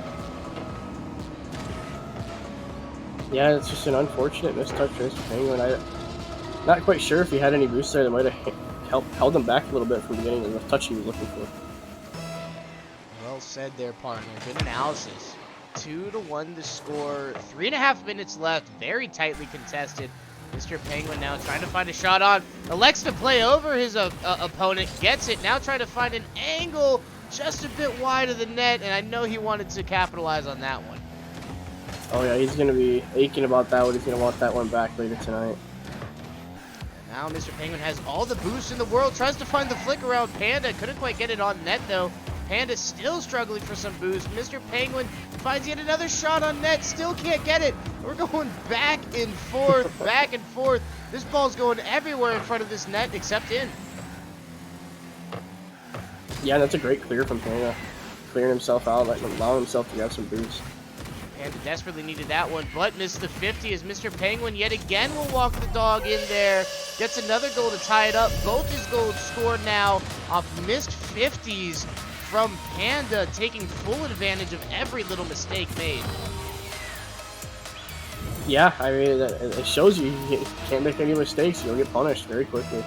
Speaker 4: Yeah, it's just an unfortunate mistouch for Mr. Penguin. I'm not quite sure if he had any boosts there that might have held him back a little bit from getting the touch he was looking for.
Speaker 3: Well said there, partner. Good analysis. 2-1 the score. 3.5 minutes left. Very tightly contested. Mr. Penguin now trying to find a shot on. Elects to play over his opponent. Gets it. Now trying to find an angle just a bit wide of the net. And I know he wanted to capitalize on that one.
Speaker 4: Oh yeah, he's going to be aching about that one. He's going to want that one back later tonight.
Speaker 3: Now Mr. Penguin has all the boosts in the world. Tries to find the flick around Panda. Couldn't quite get it on net though. Panda still struggling for some boost. Mr. Penguin finds yet another shot on net. Still can't get it. We're going back and forth, back and forth. This ball's going everywhere in front of this net except in.
Speaker 4: Yeah, that's a great clear from Panda. Clearing himself out, allowing himself to get some boost.
Speaker 3: Panda desperately needed that one, but missed the 50 as Mr. Penguin yet again will walk the dog in there. Gets another goal to tie it up. Both his goals scored now off missed 50s from Panda, taking full advantage of every little mistake made.
Speaker 4: Yeah, I mean, it shows you can't make any mistakes. You'll get punished very quickly.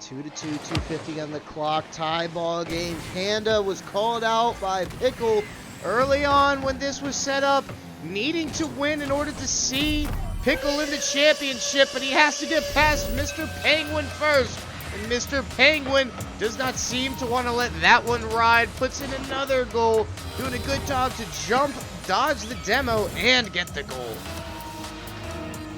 Speaker 5: 2-2, 2:50 on the clock. Tie ball game. Panda was called out by Pickle early on when this was set up, needing to win in order to see Pickle in the championship, but he has to get past Mr. Penguin first. And Mr. Penguin does not seem to want to let that one ride. Puts in another goal, doing a good job to jump, dodge the demo, and get the goal.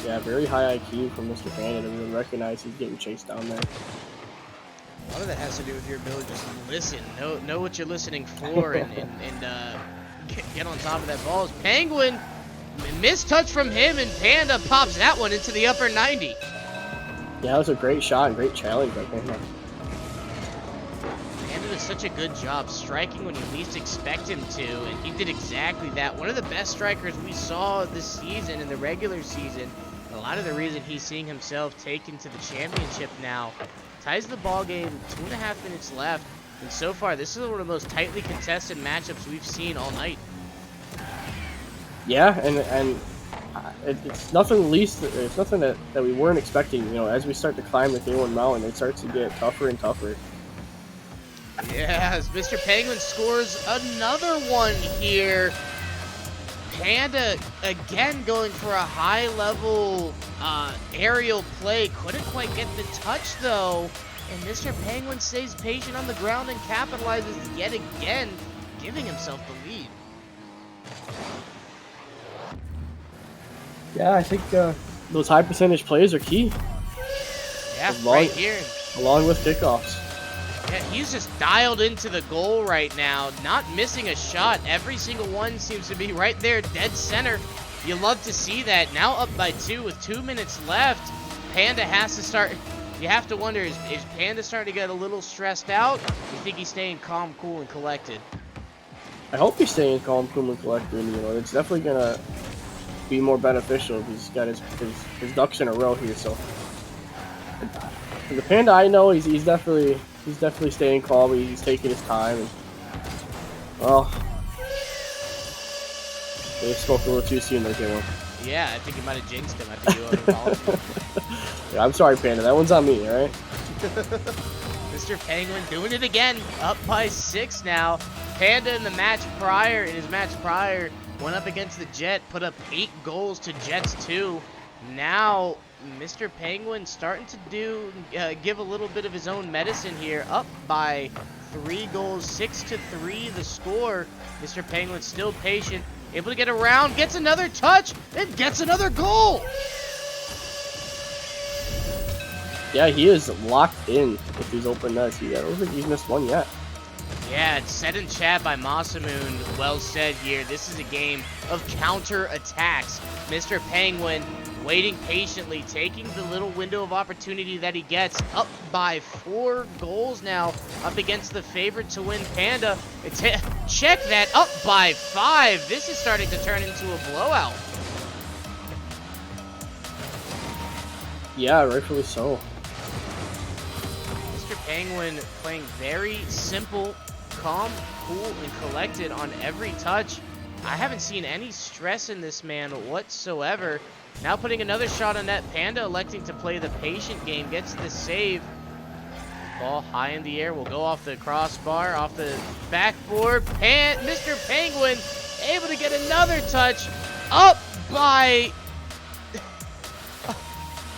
Speaker 4: Yeah, very high IQ from Mr. Panda to really recognize he's getting chased down there.
Speaker 3: A lot of that has to do with your ability to just listen, know what you're listening for, and get on top of that ball. As Penguin, missed touch from him, and Panda pops that one into the upper 90.
Speaker 4: Yeah, that was a great shot and great challenge by Panda.
Speaker 3: Panda does such a good job striking when you least expect him to, and he did exactly that. One of the best strikers we saw this season in the regular season. A lot of the reason he's seeing himself taken to the championship now. Ties the ball game, 2.5 minutes left, and so far this is one of the most tightly contested matchups we've seen all night.
Speaker 4: Yeah, and it's nothing it's nothing that we weren't expecting. You know, as we start to climb the K1 mountain, it starts to get tougher and tougher.
Speaker 3: Yes, Mr. Penguin scores another one here. Panda again going for a high-level aerial play. Couldn't quite get the touch, though. And Mr. Penguin stays patient on the ground and capitalizes yet again, giving himself the lead.
Speaker 4: Yeah, I think those high percentage plays are key.
Speaker 3: Yeah, right here.
Speaker 4: Along with kickoffs.
Speaker 3: Yeah, he's just dialed into the goal right now, not missing a shot. Every single one seems to be right there, dead center. You love to see that. Now up by 2 with 2 minutes left. Panda has to start. You have to wonder, is Panda starting to get a little stressed out? You think he's staying calm, cool, and collected?
Speaker 4: I hope he's staying calm, cool, and collected. You know, it's definitely gonna be more beneficial if he's got his ducks in a row here. So the Panda I know, he's definitely staying calm. He's taking his time. And, well, they spoke a little too soon there, K1.
Speaker 3: Yeah, I think you might have jinxed him. I think you owed him apology.
Speaker 4: Yeah, I'm sorry, Panda. That one's on me, all right?
Speaker 3: Mr. Penguin doing it again. Up by 6 now. Panda in his match prior, went up against the Jet, put up 8 goals to Jet's 2. Now, Mr. Penguin starting to give a little bit of his own medicine here. Up by 3 goals, 6-3 the score. Mr. Penguin still patient, able to get around, gets another touch, and gets another goal.
Speaker 4: Yeah, he is locked in with these open nets. I don't think he's missed one yet.
Speaker 3: Yeah, it's said in chat by Masamoon. Well said here. This is a game of counter attacks. Mr. Penguin waiting patiently, taking the little window of opportunity that he gets. Up by 4 goals now, up against the favorite to win, Panda. Check that, up by 5. This is starting to turn into a blowout.
Speaker 4: Yeah, rightfully so.
Speaker 3: Mr. Penguin playing very simple, calm, cool, and collected on every touch. I haven't seen any stress in this man whatsoever. Now putting another shot on net. Panda electing to play the patient game. Gets the save. Ball high in the air. Will go off the crossbar, off the backboard. Mr. Penguin able to get another touch. Up by...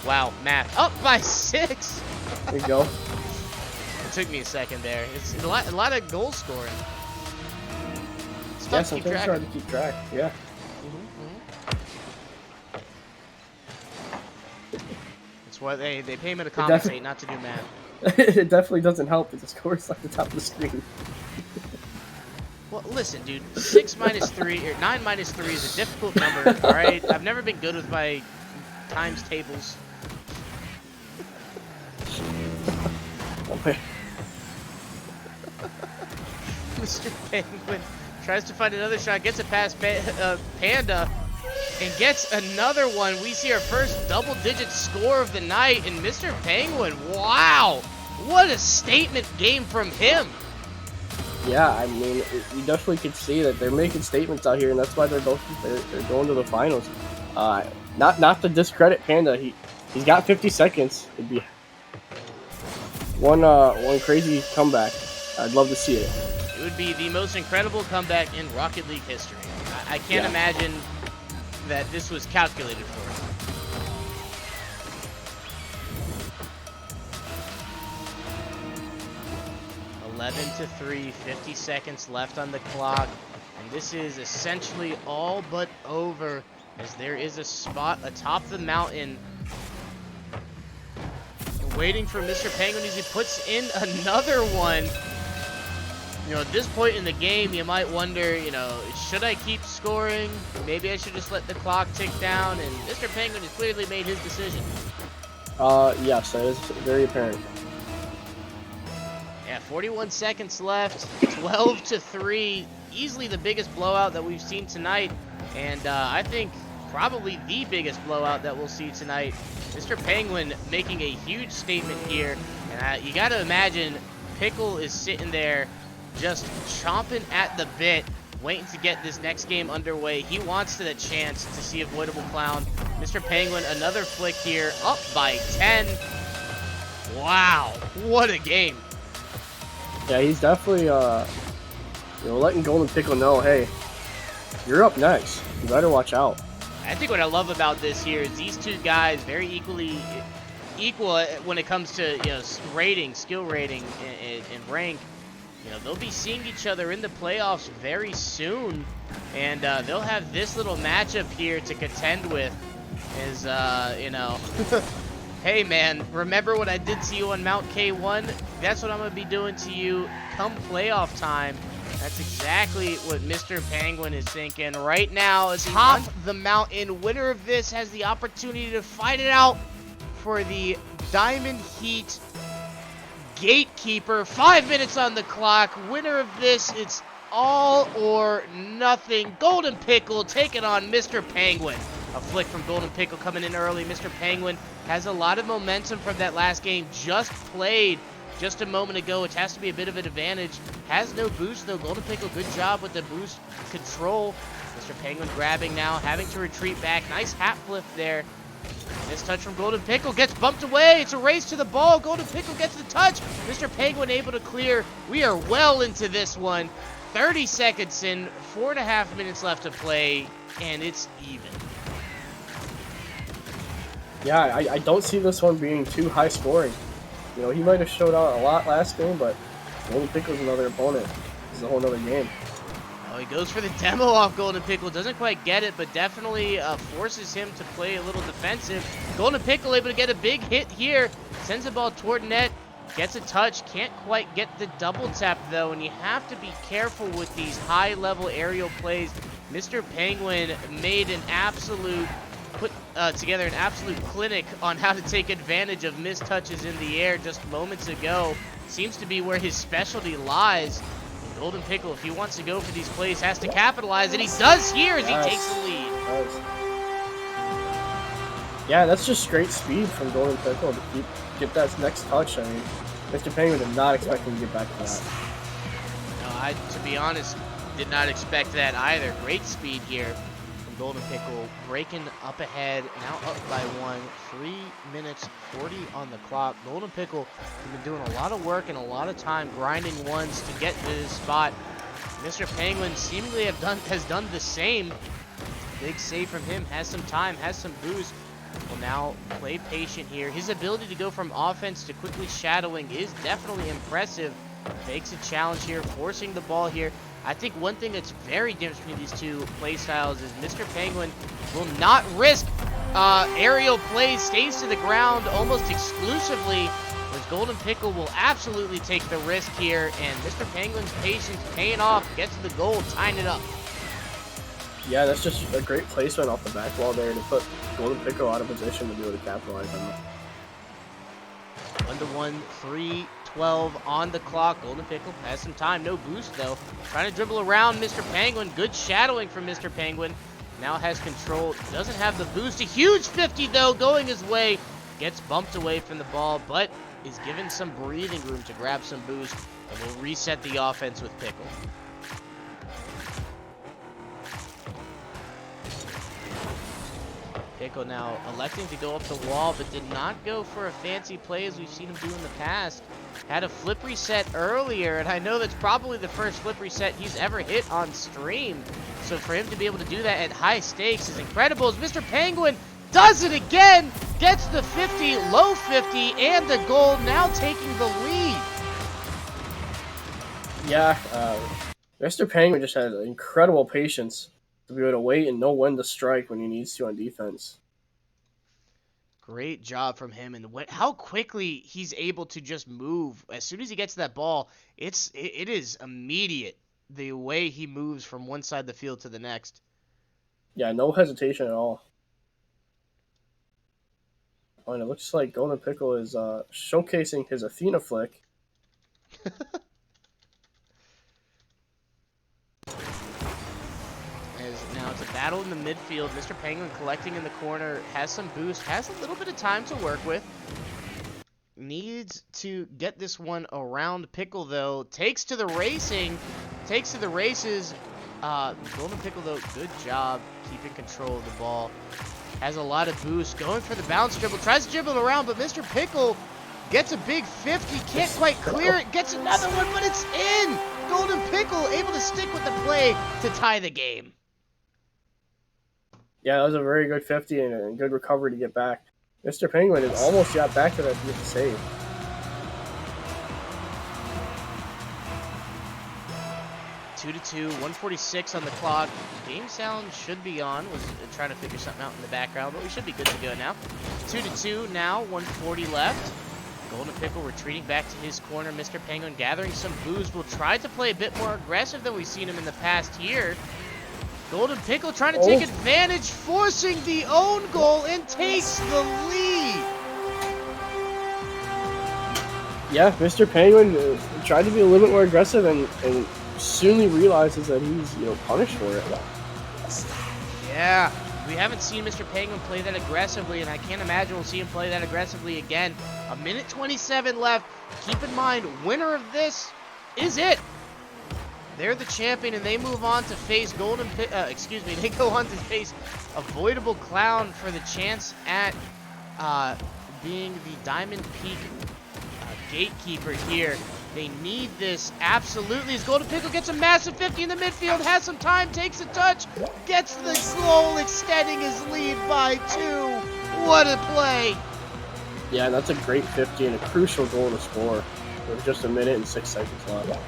Speaker 3: Wow, math. Up by 6.
Speaker 4: There you go.
Speaker 3: It took me a second there. It's a lot of goal scoring. It's
Speaker 4: Yeah,
Speaker 3: tough to keep
Speaker 4: sometimes
Speaker 3: track.
Speaker 4: it's hard to keep track. Yeah.
Speaker 3: That's why they pay me to compensate, not to do math.
Speaker 4: It definitely doesn't help that the score's at the top of the screen.
Speaker 3: Well, listen, dude. 6 minus 3 or 9 minus 3 is a difficult number. All right, I've never been good with my times tables.
Speaker 4: Okay.
Speaker 3: Mr. Penguin tries to find another shot, gets it past Panda, and gets another one. We see our first double-digit score of the night, and Mr. Penguin, wow, what a statement game from him.
Speaker 4: Yeah, I mean, you definitely could see that they're making statements out here, and that's why they're going to the finals. Not to discredit Panda, he's got 50 seconds. It'd be one crazy comeback. I'd love to see it.
Speaker 3: It would be the most incredible comeback in Rocket League history. I can't imagine that this was calculated for. 11-3, 50 seconds left on the clock, and this is essentially all but over, as there is a spot atop the mountain waiting for Mr. Penguin as he puts in another one. You know, at this point in the game, you might wonder, you know, should I keep scoring? Maybe I should just let the clock tick down, and Mr. Penguin has clearly made his decision.
Speaker 4: Yes, that is very apparent.
Speaker 3: Yeah, 41 seconds left, 12-3, easily the biggest blowout that we've seen tonight, and I think probably the biggest blowout that we'll see tonight. Mr. Penguin making a huge statement here, and you got to imagine Pickle is sitting there just chomping at the bit, waiting to get this next game underway. He wants the chance to see Avoidable Clown. Mr. Penguin, another flick here, up by 10. Wow, what a game.
Speaker 4: Yeah, he's definitely, letting Golden Pickle know, hey, you're up next. You better watch out.
Speaker 3: I think what I love about this here is these two guys very equal when it comes to, you know, rating, skill rating, and rank. You know, they'll be seeing each other in the playoffs very soon, and they'll have this little matchup here to contend with. Is you know, hey man, remember what I did to you on Mount K1? That's what I'm gonna be doing to you come playoff time. That's exactly what Mr. Penguin is thinking right now. As top the mountain, winner of this has the opportunity to fight it out for the Diamond Heat Gatekeeper. 5 minutes on the clock. Winner of this, it's all or nothing. Golden Pickle taking on Mr. Penguin. A flick from Golden Pickle coming in early. Mr. Penguin has a lot of momentum from that last game just played just a moment ago, which has to be a bit of an advantage. Has no boost though. Golden Pickle, good job with the boost control. Mr. Penguin grabbing now, having to retreat back. Nice hat flip there. This touch from Golden Pickle gets bumped away. It's a race to the ball. Golden Pickle gets the touch. Mr. Penguin able to clear. We are well into this one. 30 seconds in, 4.5 minutes left to play, and it's even.
Speaker 4: Yeah, I don't see this one being too high scoring. You know, he might have showed out a lot last game, but Golden Pickle's another opponent. This is a whole other game.
Speaker 3: Oh, he goes for the demo off Golden Pickle. Doesn't quite get it, but definitely forces him to play a little defensive. Golden Pickle able to get a big hit here. sends the ball toward net, gets a touch, can't quite get the double tap though, and you have to be careful with these high-level aerial plays. Mr. Penguin made an absolute, put together an absolute clinic on how to take advantage of missed touches in the air just moments ago. Seems to be where his specialty lies. Golden Pickle, if he wants to go for these plays, has to capitalize, and he does here as he takes the lead.
Speaker 4: Yeah, that's just straight speed from Golden Pickle to get that next touch. I mean, Mr. Penguin did not expect him to get back to that.
Speaker 3: No, I, to be honest, did not expect that either. Great speed here from Golden Pickle, breaking up ahead, now up by 1. 3 minutes 40 on the clock. Golden Pickle has been doing a lot of work and a lot of time grinding ones to get to this spot. Mr. Penguin seemingly has done the same. Big save from him, has some time, has some boost. Will now play patient here. His ability to go from offense to quickly shadowing is definitely impressive. Makes a challenge here, forcing the ball here. I think one thing that's very different between these two play styles is Mr. Penguin will not risk aerial plays, stays to the ground almost exclusively, whereas Golden Pickle will absolutely take the risk here, and Mr. Penguin's patience paying off, gets to the goal, tying it up.
Speaker 4: Yeah, that's just a great placement off the back wall there to put Golden Pickle out of position to be able to capitalize on it.
Speaker 3: 1-1, 3:12 on the clock. Golden Pickle has some time, no boost though. Trying to dribble around Mr. Penguin. Good shadowing from Mr. Penguin. Now has control, doesn't have the boost. A huge 50 though, going his way. Gets bumped away from the ball, but is given some breathing room to grab some boost, and will reset the offense with Pickle. Pickle now electing to go up the wall, but did not go for a fancy play as we've seen him do in the past. Had a flip reset earlier, and I know that's probably the first flip reset he's ever hit on stream. So for him to be able to do that at high stakes is incredible, as Mr. Penguin does it again, gets the 50, low 50, and the goal, now taking the lead.
Speaker 4: Yeah, Mr. Penguin just had incredible patience to be able to wait and know when to strike when he needs to on defense.
Speaker 3: Great job from him, and how quickly he's able to just move. As soon as he gets that ball, it is immediate, the way he moves from one side of the field to the next.
Speaker 4: Yeah, no hesitation at all. Oh, and it looks like Golden Pickle is showcasing his Athena flick.
Speaker 3: Now it's a battle in the midfield. Mr. Penguin collecting in the corner, has some boost, has a little bit of time to work with. Needs to get this one around Pickle though. Takes to the races. Golden Pickle though, good job keeping control of the ball. Has a lot of boost, going for the bounce dribble, tries to dribble it around, but Mr. Pickle gets a big 50, can't quite clear it, gets another one, but it's in! Golden Pickle able to stick with the play to tie the game.
Speaker 4: Yeah, that was a very good 50 and a good recovery to get back. Mr. Penguin has almost got back to that to get the save.
Speaker 3: Two to 2, 1:46 on the clock. Game sound should be on. Was trying to figure something out in the background, but we should be good to go now. 2 to 2 now, 1:40 left. Golden Pickle retreating back to his corner. Mr. Penguin gathering some boost. Will try to play a bit more aggressive than we've seen him in the past here. Golden Pickle trying to take advantage, forcing the own goal, and takes the lead.
Speaker 4: Yeah, Mr. Penguin tried to be a little bit more aggressive and soonly realizes that he's punished for it.
Speaker 3: Yeah, we haven't seen Mr. Penguin play that aggressively, and I can't imagine we'll see him play that aggressively again. 1:27 left. Keep in mind, winner of this is it. They're the champion, and they move on to face they go on to face Avoidable Clown for the chance at being the Diamond Peak gatekeeper here. They need this absolutely, as Golden Pickle gets a massive 50 in the midfield, has some time, takes a touch, gets the goal, extending his lead by 2. What a play!
Speaker 4: Yeah, that's a great 50 and a crucial goal to score with just 1 minute and 6 seconds left.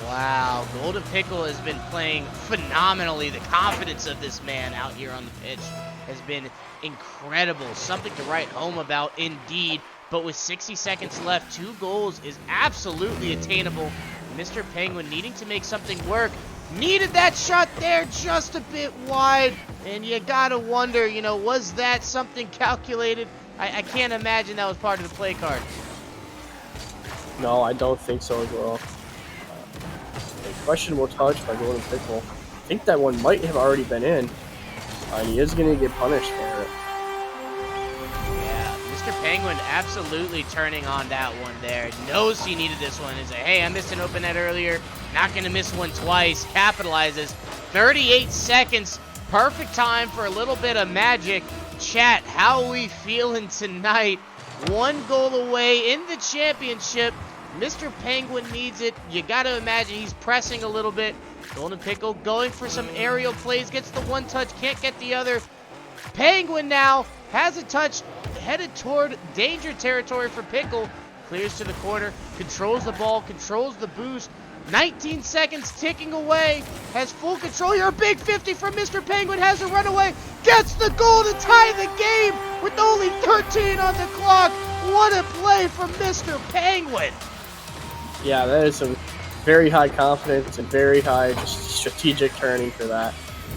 Speaker 3: Wow, Golden Pickle has been playing phenomenally. The confidence of this man out here on the pitch has been incredible. Something to write home about indeed. but with 60 seconds left, 2 goals is absolutely attainable. Mr. Penguin needing to make something work. Needed that shot there just a bit wide, and you gotta wonder, you know, was that something calculated? I can't imagine that was part of the play card.
Speaker 4: No, I don't think so as well. A questionable touch by Golden Pickle. I think that one might have already been in, and he is going to get punished for it.
Speaker 3: Yeah, Mr. Penguin absolutely turning on that one there. Knows he needed this one. He's like, hey, I missed an open net earlier. Not going to miss one twice. Capitalizes. 38 seconds. Perfect time for a little bit of magic. Chat, how are we feeling tonight? 1 goal away in the championship. Mr. Penguin needs it. You got to imagine he's pressing a little bit. Golden Pickle going for some aerial plays. Gets the one touch. Can't get the other. Penguin now has a touch. Headed toward danger territory for Pickle. Clears to the corner. Controls the ball. Controls the boost. 19 seconds ticking away. Has full control here. A big 50 from Mr. Penguin. Has a runaway. Gets the goal to tie the game with only 13 on the clock. What a play from Mr. Penguin.
Speaker 4: Yeah, that is some very high confidence and very high just strategic turning for that.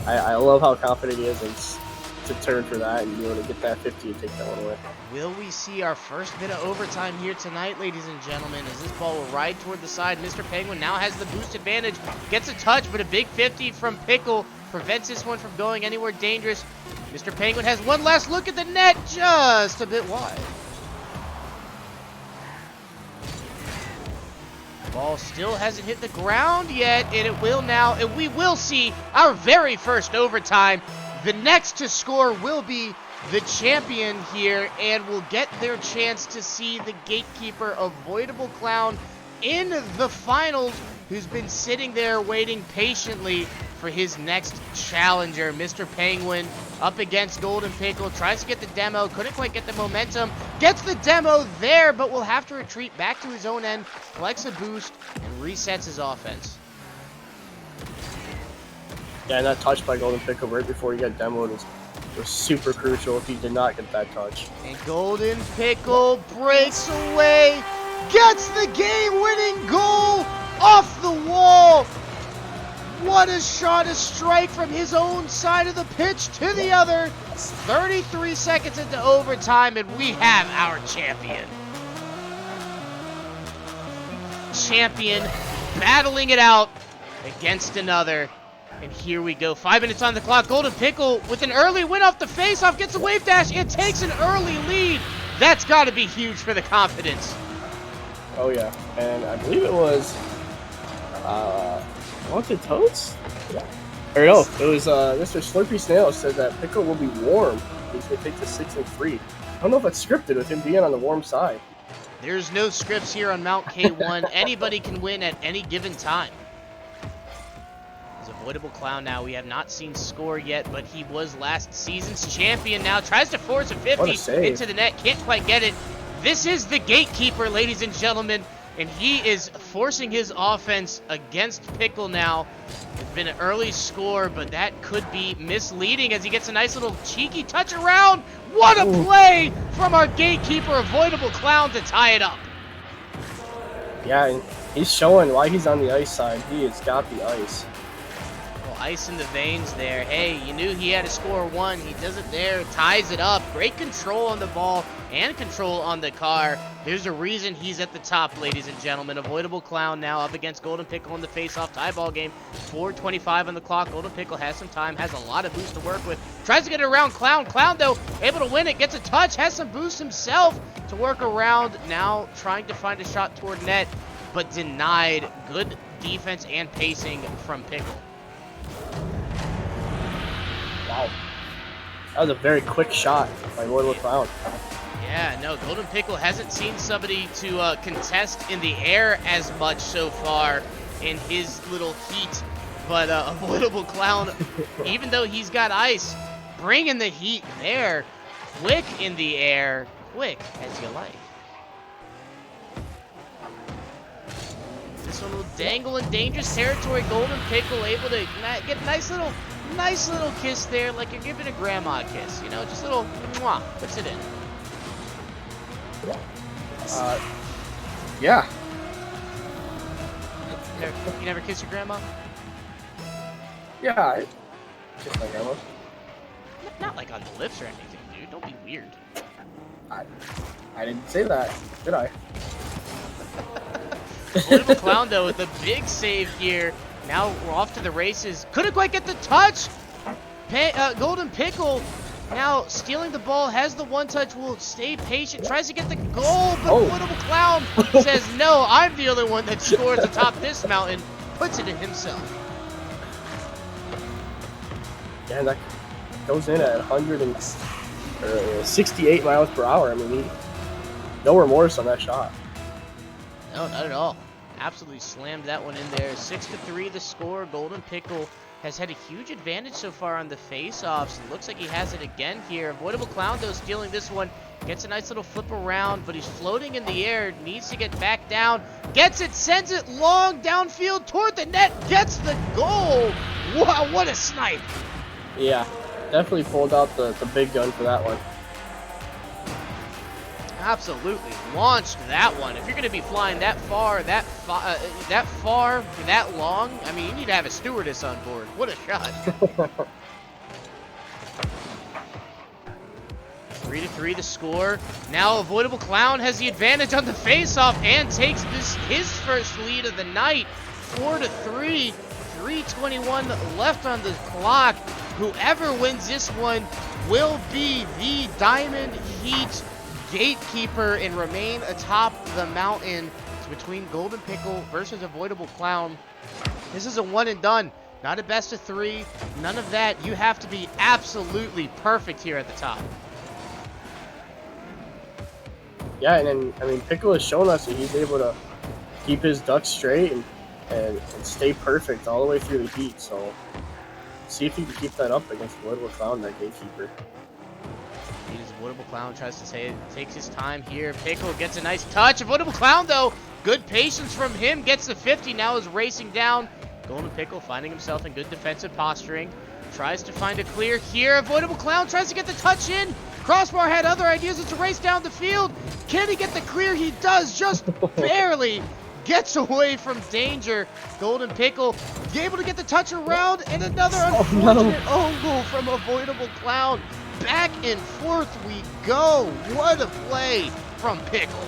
Speaker 4: I love how confident he is to turn for that and be able to get that 50 and take that one away.
Speaker 3: Will we see our first bit of overtime here tonight, ladies and gentlemen, as this ball will ride toward the side? Mr. Penguin now has the boost advantage, gets a touch, but a big 50 from Pickle prevents this one from going anywhere dangerous. Mr. Penguin has one last look at the net, just a bit wide. Ball still hasn't hit the ground yet, and it will now, and we will see our very first overtime. The next to score will be the champion here, and will get their chance to see the gatekeeper, Avoidable Clown, in the finals, who's been sitting there waiting patiently for his next challenger. Mr. Penguin up against Golden Pickle, tries to get the demo, couldn't quite get the momentum, gets the demo there, but will have to retreat back to his own end, collects a boost, and resets his offense.
Speaker 4: Yeah, and that touch by Golden Pickle right before he got demoed was super crucial if he did not get that touch.
Speaker 3: And Golden Pickle breaks away, gets the game-winning goal off the wall. What a shot, a strike from his own side of the pitch to the other. 33 seconds into overtime, and we have our champion. Champion battling it out against another. And here we go. 5 minutes on the clock. Golden Pickle with an early win off the faceoff. Gets a wave dash. It takes an early lead. That's got to be huge for the confidence.
Speaker 4: Oh, yeah. And I believe it was... Wanted Toads? Yeah. Or no, it was Mr. Slurpy Snail said that Pickle will be warm. He's going to take the 6 and 3. I don't know if that's scripted with him being on the warm side.
Speaker 3: There's no scripts here on Mount K1. Anybody can win at any given time. Avoidable Clown now. We have not seen score yet, but he was last season's champion now. Tries to force a 50 into the net. Can't quite get it. This is the gatekeeper, ladies and gentlemen, and he is forcing his offense against Pickle now. It's been an early score, but that could be misleading as he gets a nice little cheeky touch around. What a play from our gatekeeper, Avoidable Clown, to tie it up.
Speaker 4: Yeah, and he's showing why he's on the ice side. He has got the ice.
Speaker 3: Ice in the veins there. Hey, you knew he had to score one. He does it there, ties it up. Great control on the ball and control on the car. There's a reason he's at the top, ladies and gentlemen. Avoidable Clown now up against Golden Pickle in the face-off tie ball game. 4:25 on the clock. Golden Pickle has some time, has a lot of boost to work with. Tries to get it around Clown. Clown, though, able to win it. Gets a touch, has some boost himself to work around. Now trying to find a shot toward net, but denied. Good defense and pacing from Pickle.
Speaker 4: Wow. That was a very quick shot by Avoidable Clown.
Speaker 3: Yeah, no, Golden Pickle hasn't seen somebody to contest in the air as much so far in his little heat. But Avoidable Clown, even though he's got ice, bringing the heat there. Quick in the air. Quick as you like. This one will dangle in dangerous territory. Golden Pickle able to get a nice little kiss there, like you're giving a grandma a kiss, you know, just a little mwah, puts it in.
Speaker 4: Yeah.
Speaker 3: You never kiss your grandma?
Speaker 4: Yeah, I kiss my grandma.
Speaker 3: Not like on the lips or anything, dude. Don't be weird.
Speaker 4: I didn't say that, did I?
Speaker 3: Avoidable Clown, though, with a big save here. Now we're off to the races. Couldn't quite get the touch. Golden Pickle now stealing the ball, has the one touch, will stay patient, tries to get the goal, but Avoidable Clown says, no, I'm the only one that scores atop this mountain, puts it in himself.
Speaker 4: Yeah, that goes in at 168 miles per hour. I mean, no remorse on that shot.
Speaker 3: No, not at all. Absolutely slammed that one in there. 6-3 the score. Golden Pickle has had a huge advantage so far on the face-offs. It looks like he has it again here. Avoidable Clown, though, stealing this one. Gets a nice little flip around, but he's floating in the air. Needs to get back down. Gets it, sends it long downfield toward the net. Gets the goal. Wow, what a snipe.
Speaker 4: Yeah, definitely pulled out the big gun for that one.
Speaker 3: Absolutely launched that one. If you're going to be flying that far, that long, I mean, you need to have a stewardess on board. What a shot. 3-3 the score. Now Avoidable Clown has the advantage on the face-off and takes his first lead of the night. 4-3. 3:21 left on the clock. Whoever wins this one will be the Diamond Heat gatekeeper and remain atop the mountain. It's between Golden Pickle versus Avoidable Clown. This is a one and done, not a best of three, none of that. You have to be absolutely perfect here at the top.
Speaker 4: Yeah, and then, I mean, Pickle has shown us that he's able to keep his ducks straight and stay perfect all the way through the heat. So see if he can keep that up against Avoidable Clown, that gatekeeper.
Speaker 3: Avoidable Clown tries to say it, takes his time here. Pickle gets a nice touch. Avoidable Clown, though, good patience from him. Gets the 50, now is racing down. Golden Pickle finding himself in good defensive posturing. Tries to find a clear here. Avoidable Clown tries to get the touch in. Crossbar had other ideas. It's a race down the field. Can he get the clear? He does, just barely. Gets away from danger. Golden Pickle able to get the touch around, and another unfortunate own goal from Avoidable Clown. Back and forth we go. What a play from Pickle.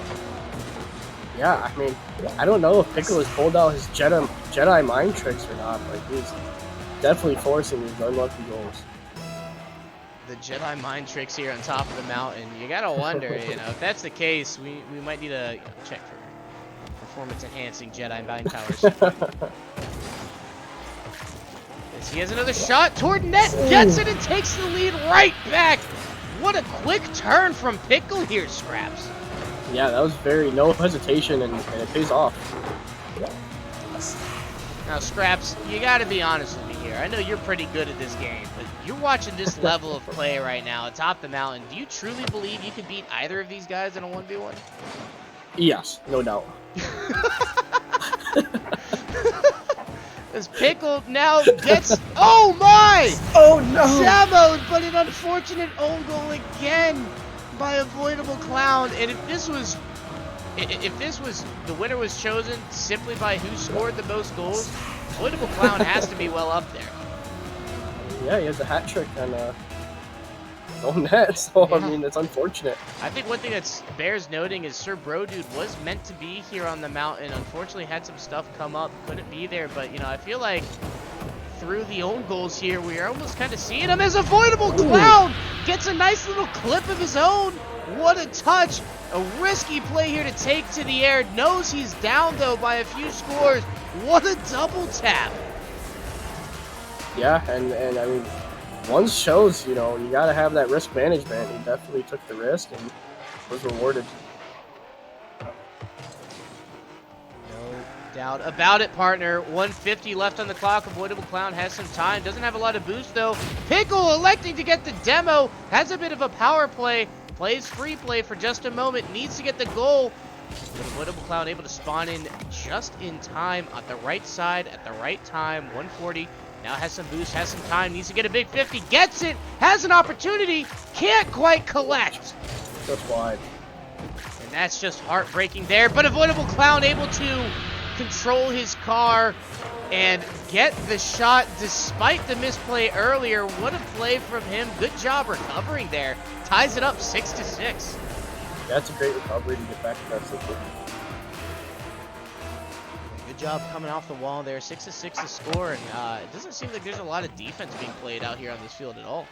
Speaker 4: Yeah, I mean, I don't know if Pickle has pulled out his Jedi mind tricks or not, but he's definitely forcing these unlucky goals.
Speaker 3: The Jedi mind tricks here on top of the mountain. You gotta wonder, if that's the case, we might need to check for performance-enhancing Jedi mind powers. As he has another shot toward net, gets it and takes the lead right back. What a quick turn from Pickle here, Scraps.
Speaker 4: Yeah, that was no hesitation, and it pays off.
Speaker 3: Now, Scraps, you gotta be honest with me here. I know you're pretty good at this game, but you're watching this level of play right now atop the mountain. Do you truly believe you can beat either of these guys in a 1v1?
Speaker 4: Yes, no doubt.
Speaker 3: As Pickle now gets, oh my!
Speaker 4: Oh no!
Speaker 3: Samoed, but an unfortunate own goal again by Avoidable Clown. And if this was the winner was chosen simply by who scored the most goals, Avoidable Clown has to be well up there.
Speaker 4: Yeah, he has a hat trick on his own net, so
Speaker 3: Yeah.
Speaker 4: I mean, it's unfortunate.
Speaker 3: I think one thing that bears noting is Sir Brodude was meant to be here on the mountain. Unfortunately, had some stuff come up, couldn't be there. But, I feel like through the own goals here, we are almost kind of seeing him as Avoidable Clown. Gets a nice little clip of his own. What a touch. A risky play here to take to the air. Knows he's down, though, by a few scores. What a double tap.
Speaker 4: Yeah, and I mean, one shows, you gotta have that risk management. He definitely took the risk and was rewarded.
Speaker 3: No doubt about it, partner. 150 left on the clock. Avoidable Clown has some time. Doesn't have a lot of boost, though. Pickle electing to get the demo. Has a bit of a power play. Plays free play for just a moment. Needs to get the goal. But Avoidable Clown able to spawn in just in time at the right side at the right time. 140. Now has some boost, has some time, needs to get a big 50, gets it, has an opportunity, can't quite collect.
Speaker 4: Just wide.
Speaker 3: And that's just heartbreaking there. But Avoidable Clown able to control his car and get the shot despite the misplay earlier. What a play from him. Good job recovering there. Ties it up 6-6.
Speaker 4: That's a great recovery to get back to that situation.
Speaker 3: Good job coming off the wall there. 6-6 to score. And it doesn't seem like there's a lot of defense being played out here on this field at all.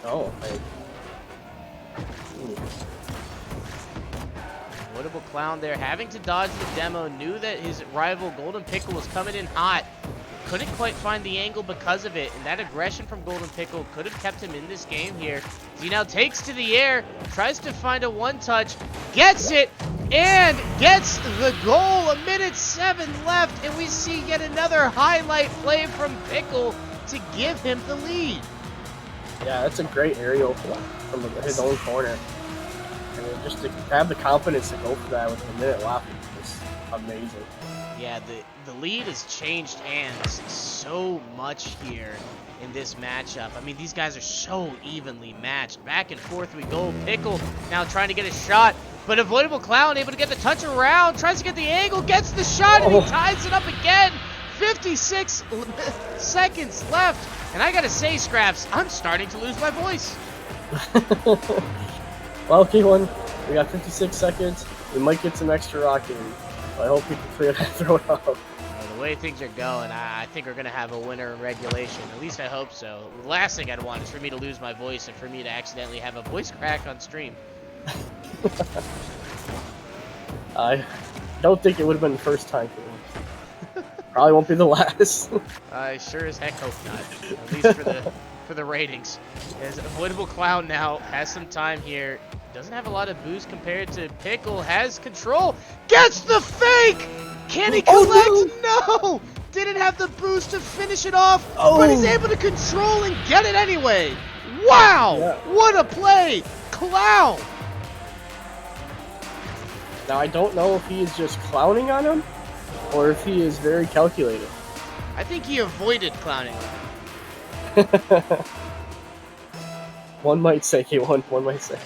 Speaker 4: Oh,
Speaker 3: Avoidable Clown there, having to dodge the demo, knew that his rival Golden Pickle was coming in hot. Couldn't quite find the angle because of it, and that aggression from Golden Pickle could have kept him in this game here. He now takes to the air, tries to find a one-touch, gets it, and gets the goal. 1:07 left, and we see yet another highlight play from Pickle to give him the lead.
Speaker 4: yeah, that's a great aerial from his own corner. And just to have the confidence to go for that with a minute left is amazing.
Speaker 3: Yeah, the lead has changed hands so much here in this matchup. I mean, these guys are so evenly matched. Back and forth we go. Pickle now trying to get a shot, but Avoidable Clown able to get the touch around, tries to get the angle, gets the shot, and he ties it up again. 56 seconds left. And I gotta say, Scraps, I'm starting to lose my voice.
Speaker 4: Well, K1, we got 56 seconds. We might get some extra rocking. I hope we can clear that throw out.
Speaker 3: Well, the way things are going, I think we're going to have a winner in regulation. At least I hope so. The last thing I'd want is for me to lose my voice and for me to accidentally have a voice crack on stream.
Speaker 4: I don't think it would have been the first time for him. Probably won't be the last.
Speaker 3: I sure as heck hope not. At least for the ratings. As Avoidable Clown now has some time here. Doesn't have a lot of boost compared to Pickle. Has control. Gets the fake! Can he collect?
Speaker 4: Oh,
Speaker 3: no! Didn't have the boost to finish it off, but he's able to control and get it anyway. Wow!
Speaker 4: Yeah.
Speaker 3: What a play! Clown!
Speaker 4: Now, I don't know if he is just clowning on him or if he is very calculated.
Speaker 3: I think he avoided clowning.
Speaker 4: One might say, one might say.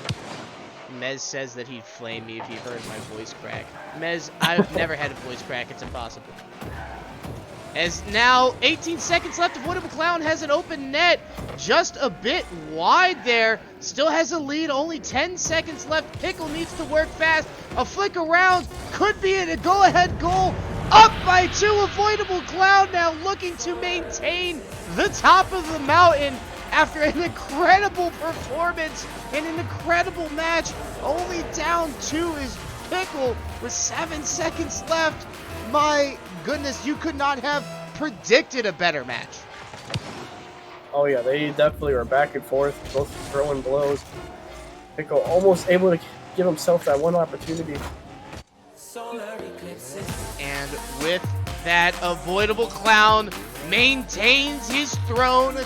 Speaker 3: Mez says that he'd flame me if he heard my voice crack. Mez, I've never had a voice crack. It's impossible. As now, 18 seconds left. Avoidable Clown has an open net. Just a bit wide there. Still has a lead. Only 10 seconds left. Pickle needs to work fast. A flick around. Could be a go-ahead goal. Up by 2. Avoidable Clown now looking to maintain the top of the mountain after an incredible performance and an incredible match. Only down 2 is Pickle with 7 seconds left. My goodness, you could not have predicted a better match.
Speaker 4: Oh yeah, they definitely were back and forth, both throwing blows. Pickle almost able to give himself that one opportunity.
Speaker 3: And with that, Avoidable Clown maintains his throne.